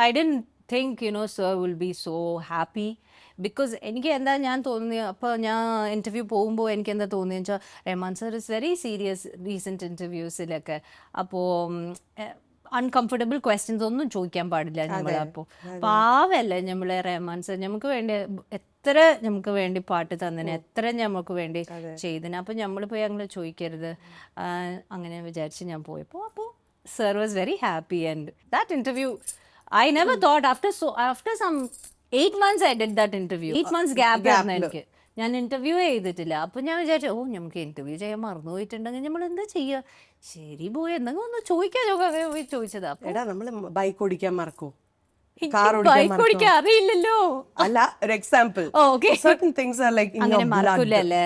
I didn't think sir will be so happy. Because എനിക്ക് എന്താ ഞാൻ തോന്നിയത്, അപ്പോൾ ഞാൻ ഇൻ്റർവ്യൂ പോകുമ്പോൾ എനിക്ക് എന്താ തോന്നിയെന്ന് വെച്ചാൽ Rahman sir is very serious recent ഇൻ്റർവ്യൂസിലൊക്കെ. അപ്പോൾ അൺകംഫർട്ടബിൾ ക്വസ്റ്റ്യൻസ് ഒന്നും ചോദിക്കാൻ പാടില്ല നമ്മൾ. അപ്പോൾ പാവല്ലേ നമ്മളെ റഹ്മാൻ സർ, നമുക്ക് വേണ്ടി എത്ര നമുക്ക് വേണ്ടി പാട്ട് തന്നതിന്, എത്ര നമുക്ക് വേണ്ടി ചെയ്തതിന്. അപ്പോൾ നമ്മളിപ്പോൾ ഞങ്ങൾ ചോദിക്കരുത് അങ്ങനെ വിചാരിച്ച് ഞാൻ പോയപ്പോൾ അപ്പോൾ sir was very happy. And that interview I never thought after some 8 months I did that interview. 8 months gap ആയിരുന്നു എനിക്ക്. ഞാൻ ഇന്റർവ്യൂ ചെയ്തിട്ടില്ല. അപ്പോൾ ഞാൻ വിചാരിച്ചു നമുക്ക് ഇന്റർവ്യൂ ചെയ്യാൻ മറന്നു പോയിട്ടുണ്ടെങ്കിൽ നമ്മൾ എന്താ ചെയ്യുക, ശരി പോയി എന്തെങ്കിലും ഒന്ന് ചോദിച്ചതാ. എടാ, നമ്മൾ ബൈക്ക് ഓടിക്കാൻ മറക്കോ? ബൈക്ക് ഓടിക്കാൻ അറിയില്ലല്ലോ. അല്ല, ഒരു example. Certain things are like in your blood.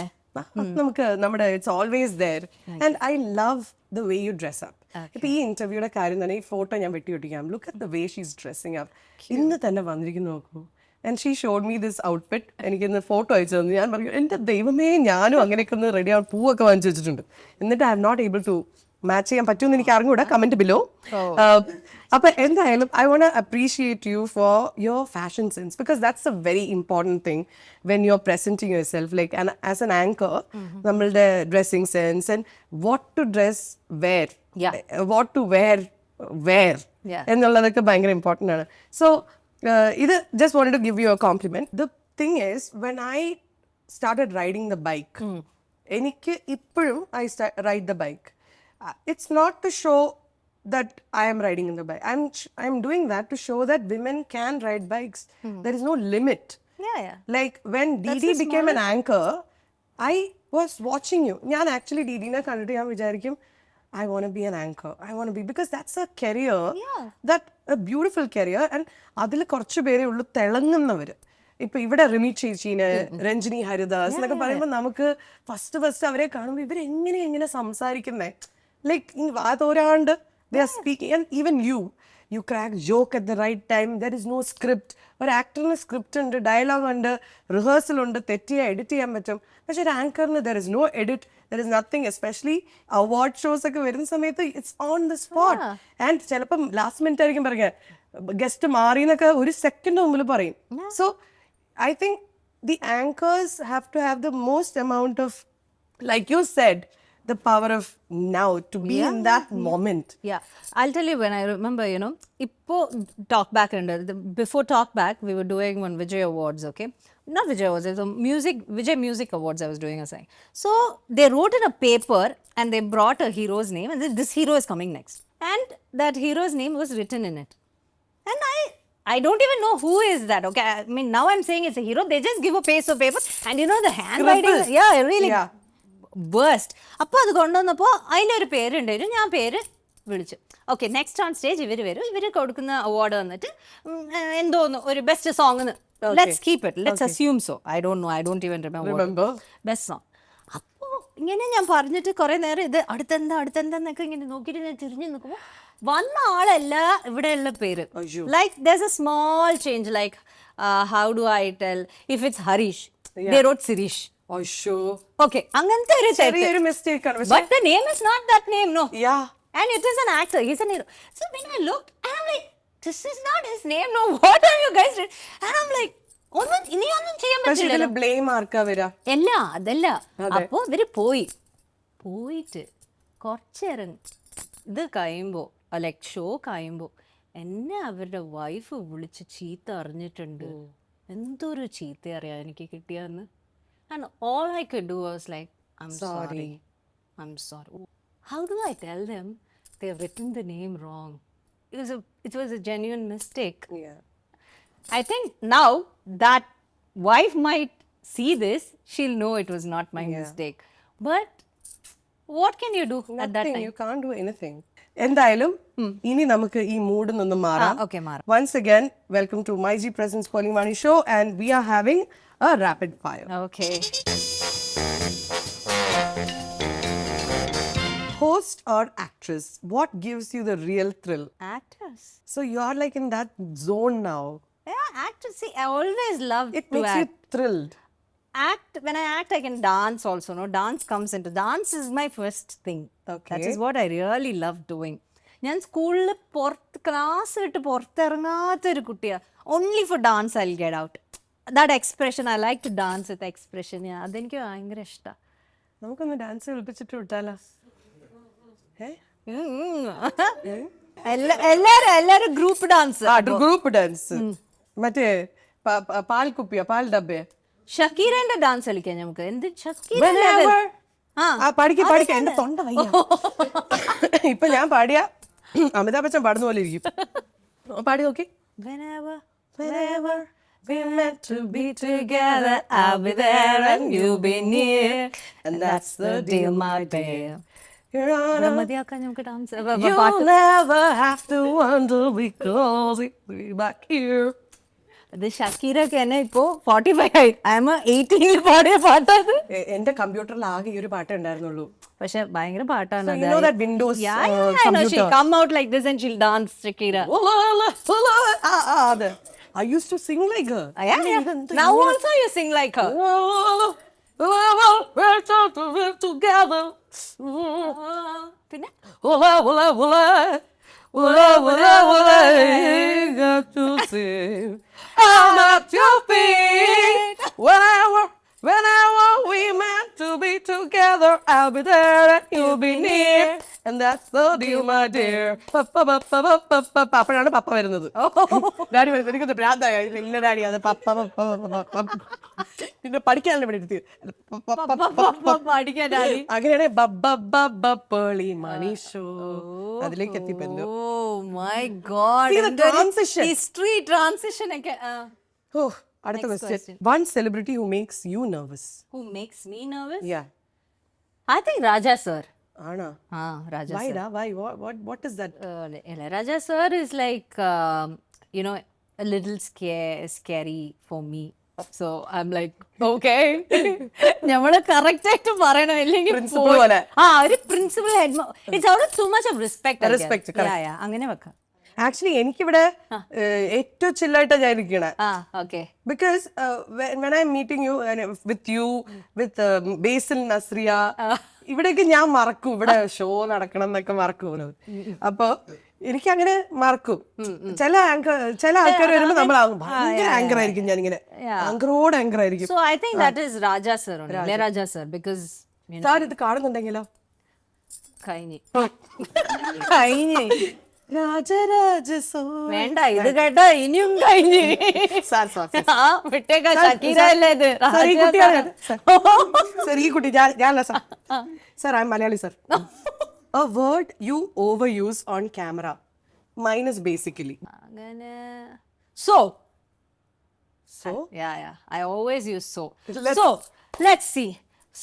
നമുക്ക് നമ്മുടെ it's always there. And I love the way you dress up. ഇപ്പൊ ഈ ഇന്റർവ്യൂയുടെ കാര്യം തന്നെ, ഈ ഫോട്ടോ ഞാൻ വെട്ടിയൊട്ടിക്കാം. Look at the way she is dressing up. ഇന്ന് തന്നെ വന്നിരിക്കുന്നു നോക്കൂ. And she showed me this outfit. എനിക്കിന്ന് ഫോട്ടോ അയച്ചു തന്നു. ഞാൻ പറഞ്ഞു, എൻ്റെ ദൈവമേ, ഞാനും അങ്ങനെയൊക്കെ ഒന്ന് റെഡി ആവും. പൂവൊക്കെ വാങ്ങിച്ചു വെച്ചിട്ടുണ്ട്. എന്നിട്ട് I'm not able to match ചെയ്യാൻ പറ്റുമെന്ന് എനിക്ക് അറിഞ്ഞൂടാ. Comment below. അപ്പൊ എന്തായാലും I want appreciate you for your fashion sense, because that's a very important thing when you are presenting yourself. Like as an anchor, നമ്മളുടെ dressing sense and what to dress wear, what to wear എന്നുള്ളതൊക്കെ ഭയങ്കര important ആണ്. So ഇത് just wanted to give you a compliment. The thing is, when I started riding the bike, എനിക്ക് ഇപ്പോഴും ride the bike. It's not to show that I am riding in the bike. I'm doing that to show that women can ride bikes. There is no limit. Yeah. Like when Didi became an anchor, I was watching you. ഞാൻ actually Didi-നെ കണ്ടിട്ട് ഞാൻ വിചാരിക്കും, I want to be an anchor. I want to be, because that's a career. That a beautiful career. And അതിൽ കുറച്ച് പേരേ ഉള്ളൂ തിളങ്ങുന്നവർ. ഇപ്പൊ ഇവിടെ റിമി ചേച്ചീന്, രഞ്ജിനി ഹരിദാസ് എന്നൊക്കെ പറയുമ്പോൾ നമുക്ക് ഫസ്റ്റ് അവരെ കാണുമ്പോൾ ഇവരെങ്ങനെ സംസാരിക്കുന്നേ, like in vaathoraand they are speaking. And even you crack joke at the right time. There is no script. ഒരു ആക്ടറിന് സ്ക്രിപ്റ്റ് ഉണ്ട്, ഡയലോഗ് ഉണ്ട്, റിഹേഴ്സൽ ഉണ്ട്, തെറ്റിയാ എഡിറ്റ് ചെയ്യാൻ പറ്റും. പക്ഷെ ഒരു ആങ്കറിന് there is no edit, there is nothing. Especially award shows ഒക്കെ വരുന്ന സമയത്ത് it's on the spot. And ചിലപ്പം ലാസ്റ്റ് മിനിറ്റ് ആയിരിക്കും പറയുക, ഗസ്റ്റ് മാറി എന്നൊക്കെ ഒരു സെക്കൻഡ് മുമ്പിൽ പറയും. So I think the anchors have to have the most amount of, like you said, the power of now to be in that moment. Yeah, I'll tell you when I remember, ippo talk back under before talk back we were doing one Vijay Awards, okay, not Vijay Awards, it was Vijay Music Awards I was doing a thing. So they wrote in a paper and they brought a hero's name and this hero is coming next, and that hero's name was written in it, and I don't even know who is that. Okay, I mean now I'm saying it's a hero. They just give a piece of paper and the handwriting, really burst. അപ്പോൾ അത് കൊണ്ടുവന്നപ്പോൾ അതിലൊരു പേരുണ്ടായിരുന്നു. ഞാൻ പേര് വിളിച്ചു. Okay, next on stage ഇവർ കൊടുക്കുന്ന അവാർഡ് വന്നിട്ട് എന്തോന്നു ഒരു best song. Let's keep it, let's assume so. I don't even remember best song. അപ്പോൾ ഇങ്ങനെ ഞാൻ പറഞ്ഞിട്ട് കുറേ നേരം ഇത് അടുത്തെന്താന്നൊക്കെ ഇങ്ങനെ നോക്കിയിട്ട് ഞാൻ തിരിഞ്ഞു നിൽക്കുമ്പോൾ വന്ന ആളല്ല ഇവിടെയുള്ള പേര്. Like there's a small change, like how do I tell if it's Harish, they wrote Sirish. Okay, അങ്ങനത്തെ ഒരു ചെറിയൊരു മിസ്റ്റേക്ക് ആണ്. But the name is not that name, no. Yeah. And it is an actor, he's an hero. So when I looked, I'm like, this is not his name, no. What are you guys doing? And I'm like, ഇനിയൊന്നും ചെയ്യാൻ പക്ഷെ പറ്റില്ല. ഇതില് blame ആർക്കാ വരാ? അല്ല അതല്ല. അപ്പോ ഇവര് പോയിട്ട് കുറച്ചേരം ഇത് കഴിയുമ്പോ ലൈക് ഷോ കഴിയുമ്പോ എന്നെ അവരുടെ വൈഫ് വിളിച്ച് ചീത്ത അറിഞ്ഞിട്ടുണ്ട്. എന്തൊരു ചീത്ത അറിയാം എനിക്ക് കിട്ടിയെന്ന്. And all I could do was like I'm sorry. How do I tell them they've written the name wrong? It was a genuine mistake. Yeah. I think now that wife might see this, she'll know it was not my mistake. But what can you do at that time? You can't do anything. എന്തായാലും ഇനി നമുക്ക് ഈ മൂഡിൽ നിന്ന് മാറാം. Okay, മാറാം. Once again, welcome to My G Presents Pearle Maaney show, and we are having a rapid fire. Okay. Host or actress, what gives you the real thrill? Actors. So you are like in that zone now. Yeah, actors. See, I always loved It to makes act. you thrilled. When I act, I can dance also. No, dance is my first thing. Okay. That is what I really love doing. ഞാൻ സ്കൂളിൽ class വിട്ട് പുറത്തിറങ്ങാത്തൊരു കുട്ടിയാണ്. Only for dance I will get out. That expression I like to dance with expression. അതെനിക്ക് ഭയങ്കര ഇഷ്ടമാണ്. നമുക്കൊന്ന് dance കളിപ്പിച്ചിട്ട് വിട്ടാലോ? എല്ലാരും ഗ്രൂപ്പ് ഡാൻസ്. Group dance. മറ്റേ പാൽ ഡബ്ബേ ഷക്കീരന്റെ ഡാൻസ് കളിക്കാം നമുക്ക്. എന്ത് ഷക്കീര പഠിക്ക എന്റെ തൊണ്ട വയ്യ. ഇപ്പൊ ഞാൻ പാടിയ അമിതാഭ് ബച്ചൻ പാടുന്ന പോലെ ഇരിക്കും. പാടി നോക്കി. Whenever we meant to be together, I'll be there and you'll be near, and that's the deal, my dear. മതിയാക്കാൻ നമുക്ക് dance. You'll never have to wonder because we'll be back here. അത് ഷക്കീരൊക്കെ എന്നെ ഇപ്പോ 45 ആയി. ഐ എം 18 പാടിയ പാട്ടത്. എന്റെ കമ്പ്യൂട്ടറിൽ ആകെ ഈ ഒരു പാട്ടേ ഉണ്ടായിരുന്നുള്ളൂ. പക്ഷെ ഭയങ്കര പാട്ടാണ്. You know that Windows computer. She'll come out like this and she'll dance Shakira. I used to sing like her. Now also you sing like her. We're together. പിന്നെ got to sing. I'm at your feet. Whenever we meant to be together, I'll be there and you'll be near, and that's the deal, my dear. അപ്പോഴാണ് പപ്പ വരുന്നത്. Daddy വരുന്നത് എനിക്കൊന്ന് ഭ്രാന്തായ ഇല്ല daddy അത് പപ്പ പിന്നെ പഠിക്കാനല്ലേ ഇവിടെ ഇരുത്തി. അങ്ങനെയാണ് പേർളി മാണി ഷോ അതിലേക്ക് എത്തിപ്പോ. Oh my god. History transition ഒക്കെ. അടുത്ത question. One celebrity who makes you nervous. Who makes me nervous? Yeah. I think Raja sir. Ana. Raja Why sir. da? Why? What is that? Raja sir is like a little scary for me. So I'm like, okay. നമ്മള് correct ആയിട്ട് പറയണം, ഇല്ലെങ്കിൽ principal പോലെ. ഒരു principal head. It's out too much of respect. അങ്ങനെ വെക്കാം. Actually എനിക്കിവിടെ ഏറ്റവും ചില്ലായിട്ടാണ് ഞാൻ ഇരിക്കണേ. Because when I meeting you with Basil Nazriya, ഇവിടെയൊക്കെ ഞാൻ മറക്കും, ഇവിടെ ഷോ നടക്കണം എന്നൊക്കെ മറക്കും. അപ്പൊ എനിക്ക് അങ്ങനെ മറക്കും. ചില ആൾക്കാർ വരുമ്പോ നമ്മളാകും ഭയങ്കര ആങ്കർ ആയിരിക്കും. ഞാനിങ്ങനെ ആങ്കറോട് ആങ്കർ ആയിരിക്കും. So I think that is Raja sir only. Raja sir, because sir ഇത് കാണുന്നുണ്ടെങ്കിലോ കഴിഞ്ഞു രാജരാജ വേണ്ട, ഇത് കേട്ടോ ഇനിയും കഴിഞ്ഞു. വിട്ടേക്കാ, ഷക്കീര അല്ലേ ഇത്. സർ ഈ കുട്ടി ഞാനല്ല sir. Sir I M Malayali sir. A word you overuse on camera. Mine is basically. So. Yeah. I always use so. So, let's see.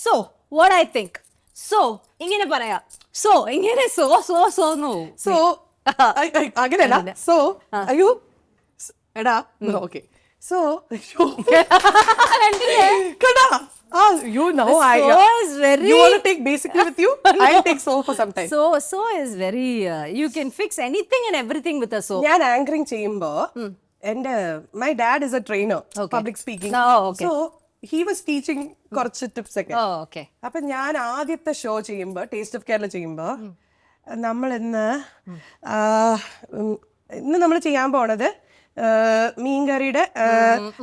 So, what I think. So, ingene paraya. So, ingene so no. So, അങ്ങനെയല്ല. So, you എടാ okay. So, കടാ. You know, you want to take basically with you? I'll take so for some time. So is very, you can fix anything and everything with a so. ഞാൻ anchoring ചെയ്യുമ്പോ my dad is a trainer, public speaking. Okay. So he was teaching കുറച്ച് tips ഒക്കെ. Okay. അപ്പൊ ഞാൻ ആദ്യത്തെ show ചെയ്യുമ്പോ, taste of Kerala ചെയ്യുമ്പോ, നമ്മൾ ഇന്ന് നമ്മൾ ചെയ്യാൻ പോണത് മീൻകറിയുടെ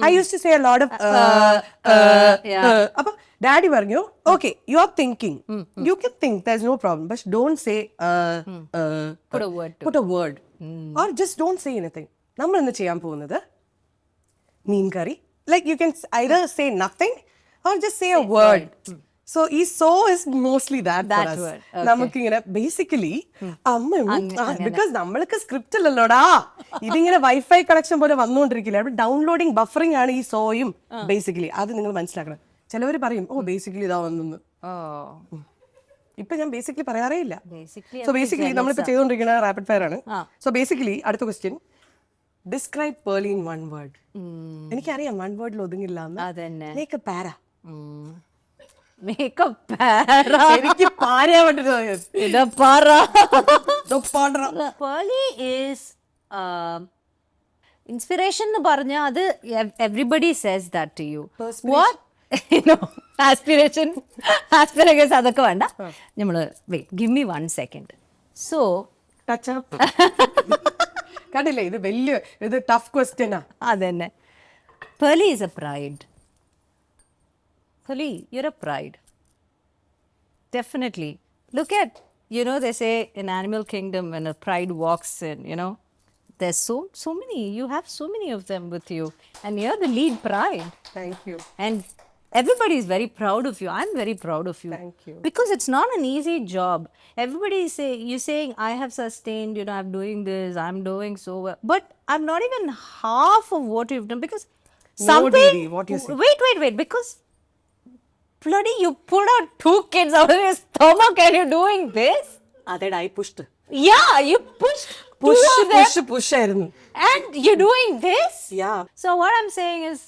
I used to say a lot of അപ്പൊ ഡാഡി പറഞ്ഞു okay you are thinking you can think there's no problem but don't say put a word or just don't say anything. നമ്മൾ ഇന്ന് ചെയ്യാൻ പോകുന്നത് മീൻകറി like you can either say nothing or just say a word. So so is mostly that for us. word. Okay. നമുക്കിങ്ങനെ basically because നമ്മൾക്ക് script അല്ലല്ലോടാ ഇതിങ്ങനെ wifi connection പോലെ വന്നുകൊണ്ടിരിക്കില്ല. അവിടെ ഡൗൺലോഡിങ് ബഫറിംഗ് ആണ് ഈ സോയും ബേസിക്കലി. അത് നിങ്ങൾ മനസ്സിലാക്കണം. ചിലവർ പറയും ഓ ബേസിക്കലി ഇതാ വന്നു. ഇപ്പൊ ഞാൻ ബേസിക്കലി പറയാറേ ഇല്ല. സോ ബേസിക്കലി നമ്മളിപ്പോ ചെയ്തുകൊണ്ടിരിക്കുന്ന റാപ്പിഡ് ഫയർ ആണ്. സോ ബേസിക്കലി അടുത്ത question describe Pearle in one word. എനിക്കറിയാം വൺ വേർഡിൽ ഒതുങ്ങില്ല. മേക്ക് എ പാര. Make a para. എനിക്ക് പാരയാ പറ്റുന്നത്. The para. Pearly is inspiration എന്ന് പറഞ്ഞാൽ അത് everybody says that to you. What? Aspiration. Asparagus അതൊക്കെ വേണ്ട. നമ്മള് wait, give me 1 second. So touch up കണ്ടില്ലേ, ഇത് വലിയ ഇത് ടഫ് ക്വസ്റ്റ്യനാ. അതന്നെ. Pearly is a pride. Pearly, you're a pride. Definitely. Look at, they say in animal kingdom when a pride walks in, there's so many. You have so many of them with you. And you're the lead pride. Thank you. And everybody is very proud of you. I'm very proud of you. Thank you. Because it's not an easy job. Everybody you're saying, I have sustained, I'm doing this, I'm doing so well. But I'm not even half of what you've done. Because something... Didi, what you say? Wait. Because... bloody, you pulled out 2 kids out of your stomach and you're doing this? That I pushed. Yeah, you pushed Push ആയിരുന്നു. and you're doing this? Yeah. So what I'm saying is,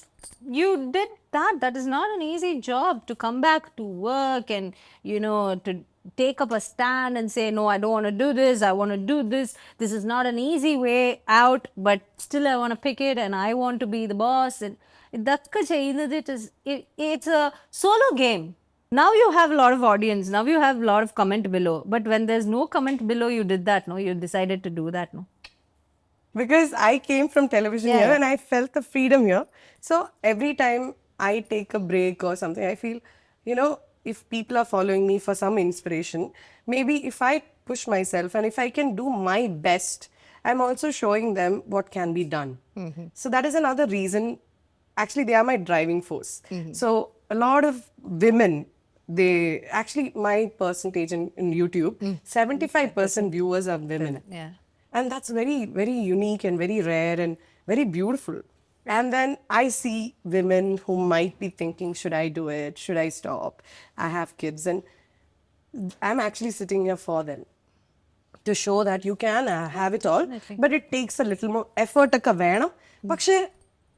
you did that. That is not an easy job to come back to work and, to take up a stand and say, no, I don't want to do this. I want to do this. This is not an easy way out, but still I want to pick it and I want to be the boss. And it's a solo game. Now you have a lot of audience. Now you have a lot of comment below. But when there's no comment below, you did that, no? You decided to do that, no? Because I came from television here and I felt the freedom here. So every time I take a break or something, I feel, if people are following me for some inspiration, maybe if I push myself and if I can do my best, I'm also showing them what can be done. So that is another reason. Actually, they are my driving force. So a lot of women, my percentage in YouTube, 75% viewers are women. Yeah. And that's very, very unique and very rare and very beautiful. And then I see women who might be thinking, should I do it? Should I stop? I have kids. And I'm actually sitting here for them to show that you can have it all. But it takes a little more effort. Pakshe,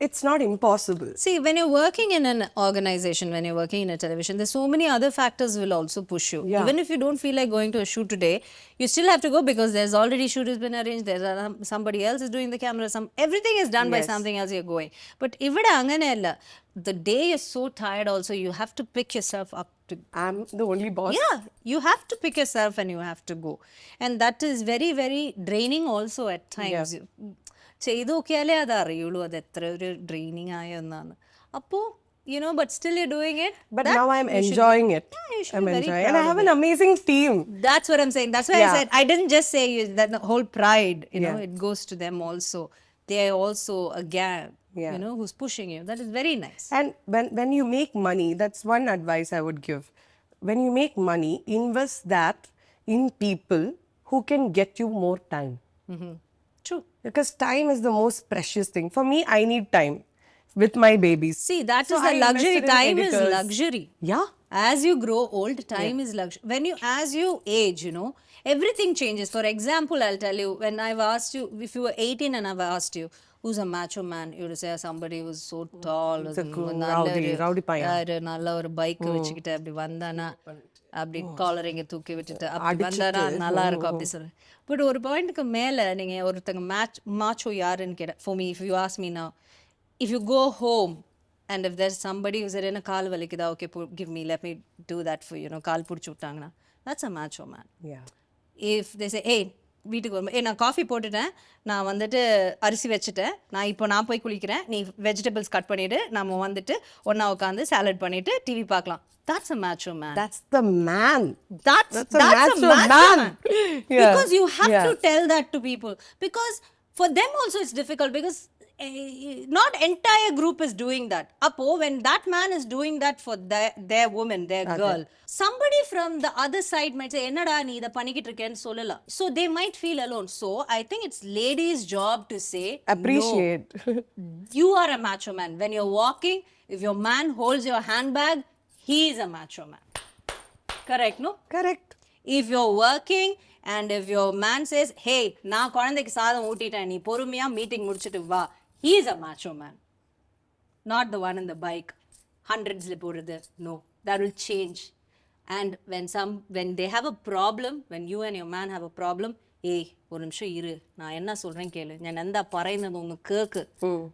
it's not impossible. See, when you're working in an organization, when you're working in a television, there's so many other factors will also push you. Yeah. Even if you don't feel like going to a shoot today, you still have to go because there's already shoot has been arranged. There's somebody else is doing the camera. Everything is done by something else. You're going. But ivida anganella, the day you're so tired also, you have to pick yourself up. I'm the only boss. Yeah, you have to pick yourself and you have to go. And that is very, very draining also at times. Yeah. ചെയ്ത് നോക്കിയാലേ അത് അറിയുള്ളൂ അത് എത്ര ഒരു draining ആയ ഒന്നാണ്. അപ്പോൾ but still you're doing it. But now I'm enjoying it. I'm enjoying, and I have an amazing team. That's what I'm saying. That's why I said I didn't just say that the whole pride. It goes to them also. They are also a gang. Who's pushing you. That is very nice. And when you make money, that's one advice I would give. When you make money, invest that in people who can get you more time. True. Because time is the most precious thing. For me, I need time with my babies. See, that is the luxury. Time is luxury. Yeah. As you grow old, time is luxury. As you age, everything changes. For example, I'll tell you, when I've asked you, if you were 18 and I've asked you, who's a macho man, you would say somebody who's so tall. Rowdy paya. Nalla or bike vechikittu appdi vandana. அப்படி காலரிங்க தூக்கி விட்டுட்டு அப்படி வந்தானா நல்லா இருக்கும் அப்படி சொல்லுவேன். But ஒரு பாயிண்ட்டுக்கு மேலே நீங்கள் ஒருத்தங்க மாச்சோ யாருன்னு கேட்டேன். For me, if you ask me now, if you go home and if there somebody சரி என்ன கால் வலிக்குதா, okay give me, let me do that for கால் பிடிச்சி விட்டாங்கன்னா, that's a macho man. If they say, ஏய் வீட்டுக்கு வரும்போது நான் காஃபி போட்டுட்டேன், நான் வந்துட்டு அரிசி வச்சுட்டேன், நான் போய் குளிக்கிறேன், நீ வெஜிடபிள்ஸ் கட் பண்ணிவிடு, நம்ம வந்துட்டு ஒன்றா உட்காந்து சாலட் பண்ணிவிட்டு டிவி பார்க்கலாம். That's a macho man. That's the man. That's a macho man. Because you have to tell that to people. Because for them also it's difficult because not entire group is doing that. Appo when that man is doing that for their woman, their girl, somebody from the other side might say, "Ennada nee idha panikittu irukken sollala." So they might feel alone. So I think it's ladies' job to say, appreciate. No, you are a macho man. When you're walking, if your man holds your handbag, he is a macho man. Correct, no? Correct. If you're working and if your man says, hey, நான் குழந்தைக்கு சாதம் ஊட்டிட்டேன், நீ பொறுமையா meeting முடிச்சிட்டு வா, he is a macho man. Not the one in the bike, hundredsல போறது. No, that will change. And when they have a problem, when you and your man have a problem, ஏய் ஒரு நிமிஷம் இரு, நான் என்ன சொல்றேன் கேளு, நான் எந்த പറയുന്നത് ഒന്ന് cake,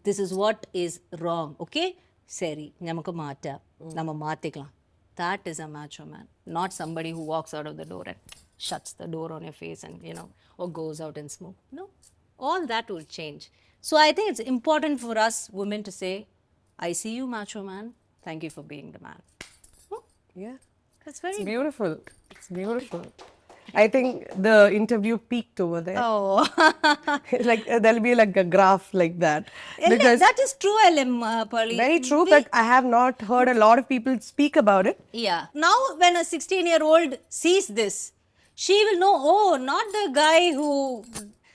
this is what is wrong, okay? சரி நமக்கு மாற்ற நம்ம மாத்திக்கலாம். That is a macho man, not somebody who walks out of the door and shuts the door on your face and or goes out and smoke. No, all that will change. So I think it's important for us women to say, I see you, macho man, thank you for being the man. Yeah, That's very it's beautiful. It's beautiful. I think the interview peaked over there. Oh. Like there'll be like a graph like that. Because that is true, Pearle. very true, but I have not heard a lot of people speak about it. Yeah. Now when a 16-year-old sees this, she will know, oh, not the guy who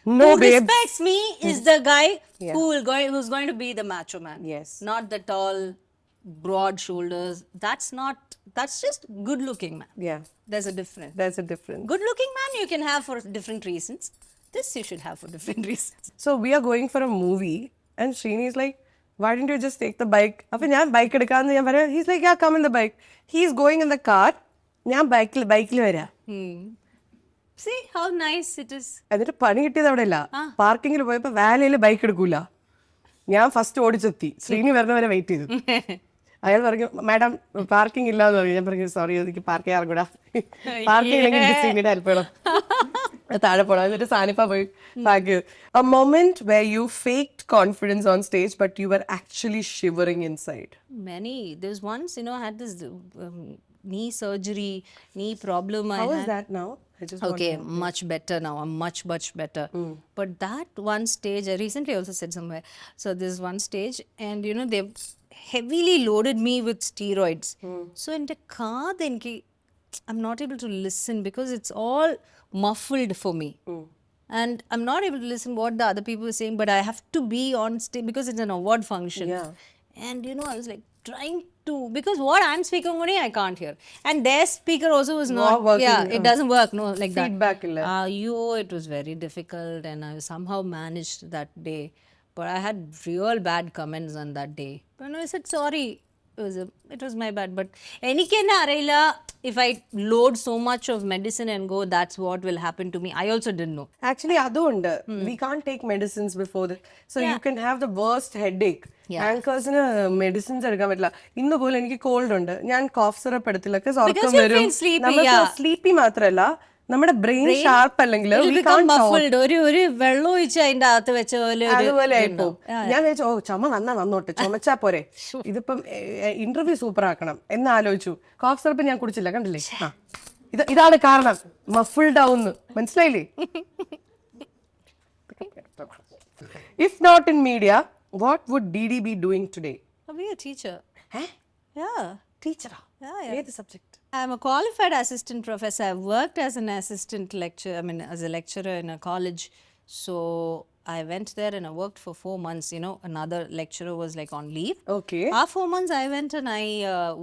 respects me is the guy who's going to be the macho man. Yes. Not the tall, broad shoulders. That's just good looking man. Yeah. There's a difference. There's a difference. Good looking man you can have for different reasons. This you should have for different reasons. So we are going for a movie and Srini is like, why didn't you just take the bike? Appo njan bike edukkannu njan paraya. He's like, yeah, come in the bike. He's going in the car. Njan bike il vara. See how nice it is. എന്നിട്ട് പണി കിട്ടിയത് അവിടെ ഇല്ല. പാർക്കിങ്ങിൽ പോയപ്പോ വാലയിൽ bike എടുക്കൂല. ഞാൻ first ഓടിച്ചെത്തി. Sreeni വരുന്നവരെ wait ചെയ്തു. അയാൾ പറഞ്ഞു, മാഡം പാർക്കിംഗ് ഇല്ലാന്ന് പറഞ്ഞു. ഞാൻ പറഞ്ഞു, സോറി എനിക്ക് പാർക്ക് ചെയ്യാൻ കൂടാ, പാർക്കിംഗ് ഇല്ലെങ്കിൽ ശ്രീനിയുടെ ഹെൽപ്പ് ചെയ്യണം, താഴെ പോണം. എന്നിട്ട് സാനിപ്പ പോയി പാർക്ക് ചെയ്തു. A moment where you faked confidence on stage but you were actually shivering inside. Many. There's once, I had this knee surgery, knee problem. How is that now? Okay, much better now. I'm much better. But that one stage, I recently also said somewhere. So there's one stage, and they've heavily loaded me with steroids. So in the car, then I'm not able to listen because it's all muffled for me. And I'm not able to listen what the other people are saying, but I have to be on stage because it's an award function. Yeah. And I was like trying to, because what I'm speaking only I can't hear, and their speaker also was not working. Yeah, it doesn't work, no, like Feedback that. illa. It was very difficult, and I somehow managed that day, but I had real bad comments on that day. But I said sorry, it was my bad. But enikena arayila, if I load so much of medicine and go, that's what will happen to me. I also didn't know. Actually, adund we can't take medicines before that, so you can have the worst headache. ആങ്കേഴ്സിന് medicines എടുക്കാൻ പറ്റില്ല. ഇന്ന് പോലും എനിക്ക് called ഉണ്ട്, ഞാൻ കോഫ് syrup എടുത്തില്ല. ഉറക്കം വരും. നമുക്ക് സ്ലീപ്പി മാത്രല്ല, നമ്മുടെ ബ്രെയിൻ ഷാർപ്പ് അല്ലെങ്കിൽ ഒരു വെള്ളം ഒഴിച്ച് അതിന്റെ അകത്ത് വെച്ച പോലെ അതുപോലെ ആയിപ്പോ. ഞാൻ വിചാരിച്ചു, ചുമ വന്നോട്ടെ, ചുമച്ചാ പോരെ, ഇതിപ്പം ഇന്റർവ്യൂ സൂപ്പർ ആക്കണം എന്ന് ആലോചിച്ചു. കോഫ് സിറപ്പ് ഞാൻ കുടിച്ചില്ല, കണ്ടില്ലേ? ഇതാണ് കാരണം, മഫിൾഡ് ആവുന്നു. മനസ്സിലായില്ലേ? If not in media, what would DD be doing today? I'll be a teacher. Huh? Yeah. Teacher? Yeah. What subject? I'm a qualified assistant professor. I've worked as an assistant lecturer, as a lecturer in a college. So I went there and I worked for 4 months. Another lecturer was like on leave. Okay. After 4 months, I went and I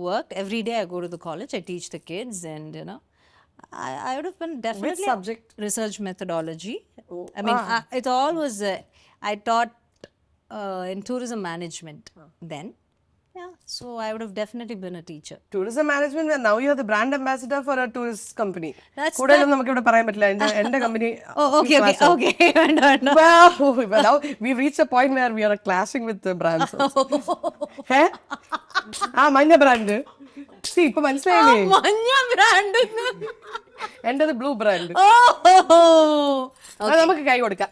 worked. Every day I go to the college, I teach the kids, and I would have been definitely. Which subject? Research methodology. Oh. It all was, I taught in tourism management then. Yeah, so I would have definitely been a teacher. Tourism management, and now you are the brand ambassador for a tourist company. That's കൂടുതലൊന്നും നമുക്ക് ഇവിടെ പറയാൻ പറ്റില്ല. എൻ്റെ company. Oh, okay. No. Well, now we've reached a point where we are clashing with the brands. മഞ്ഞ brand. ഇപ്പൊ മനസ്സിലായില്ലേ? മഞ്ഞ ബ്രാൻഡ് എന്റേത് ബ്ലൂ ബ്രാൻഡ്. Oh! നമുക്ക് കൈ കൊടുക്കാം.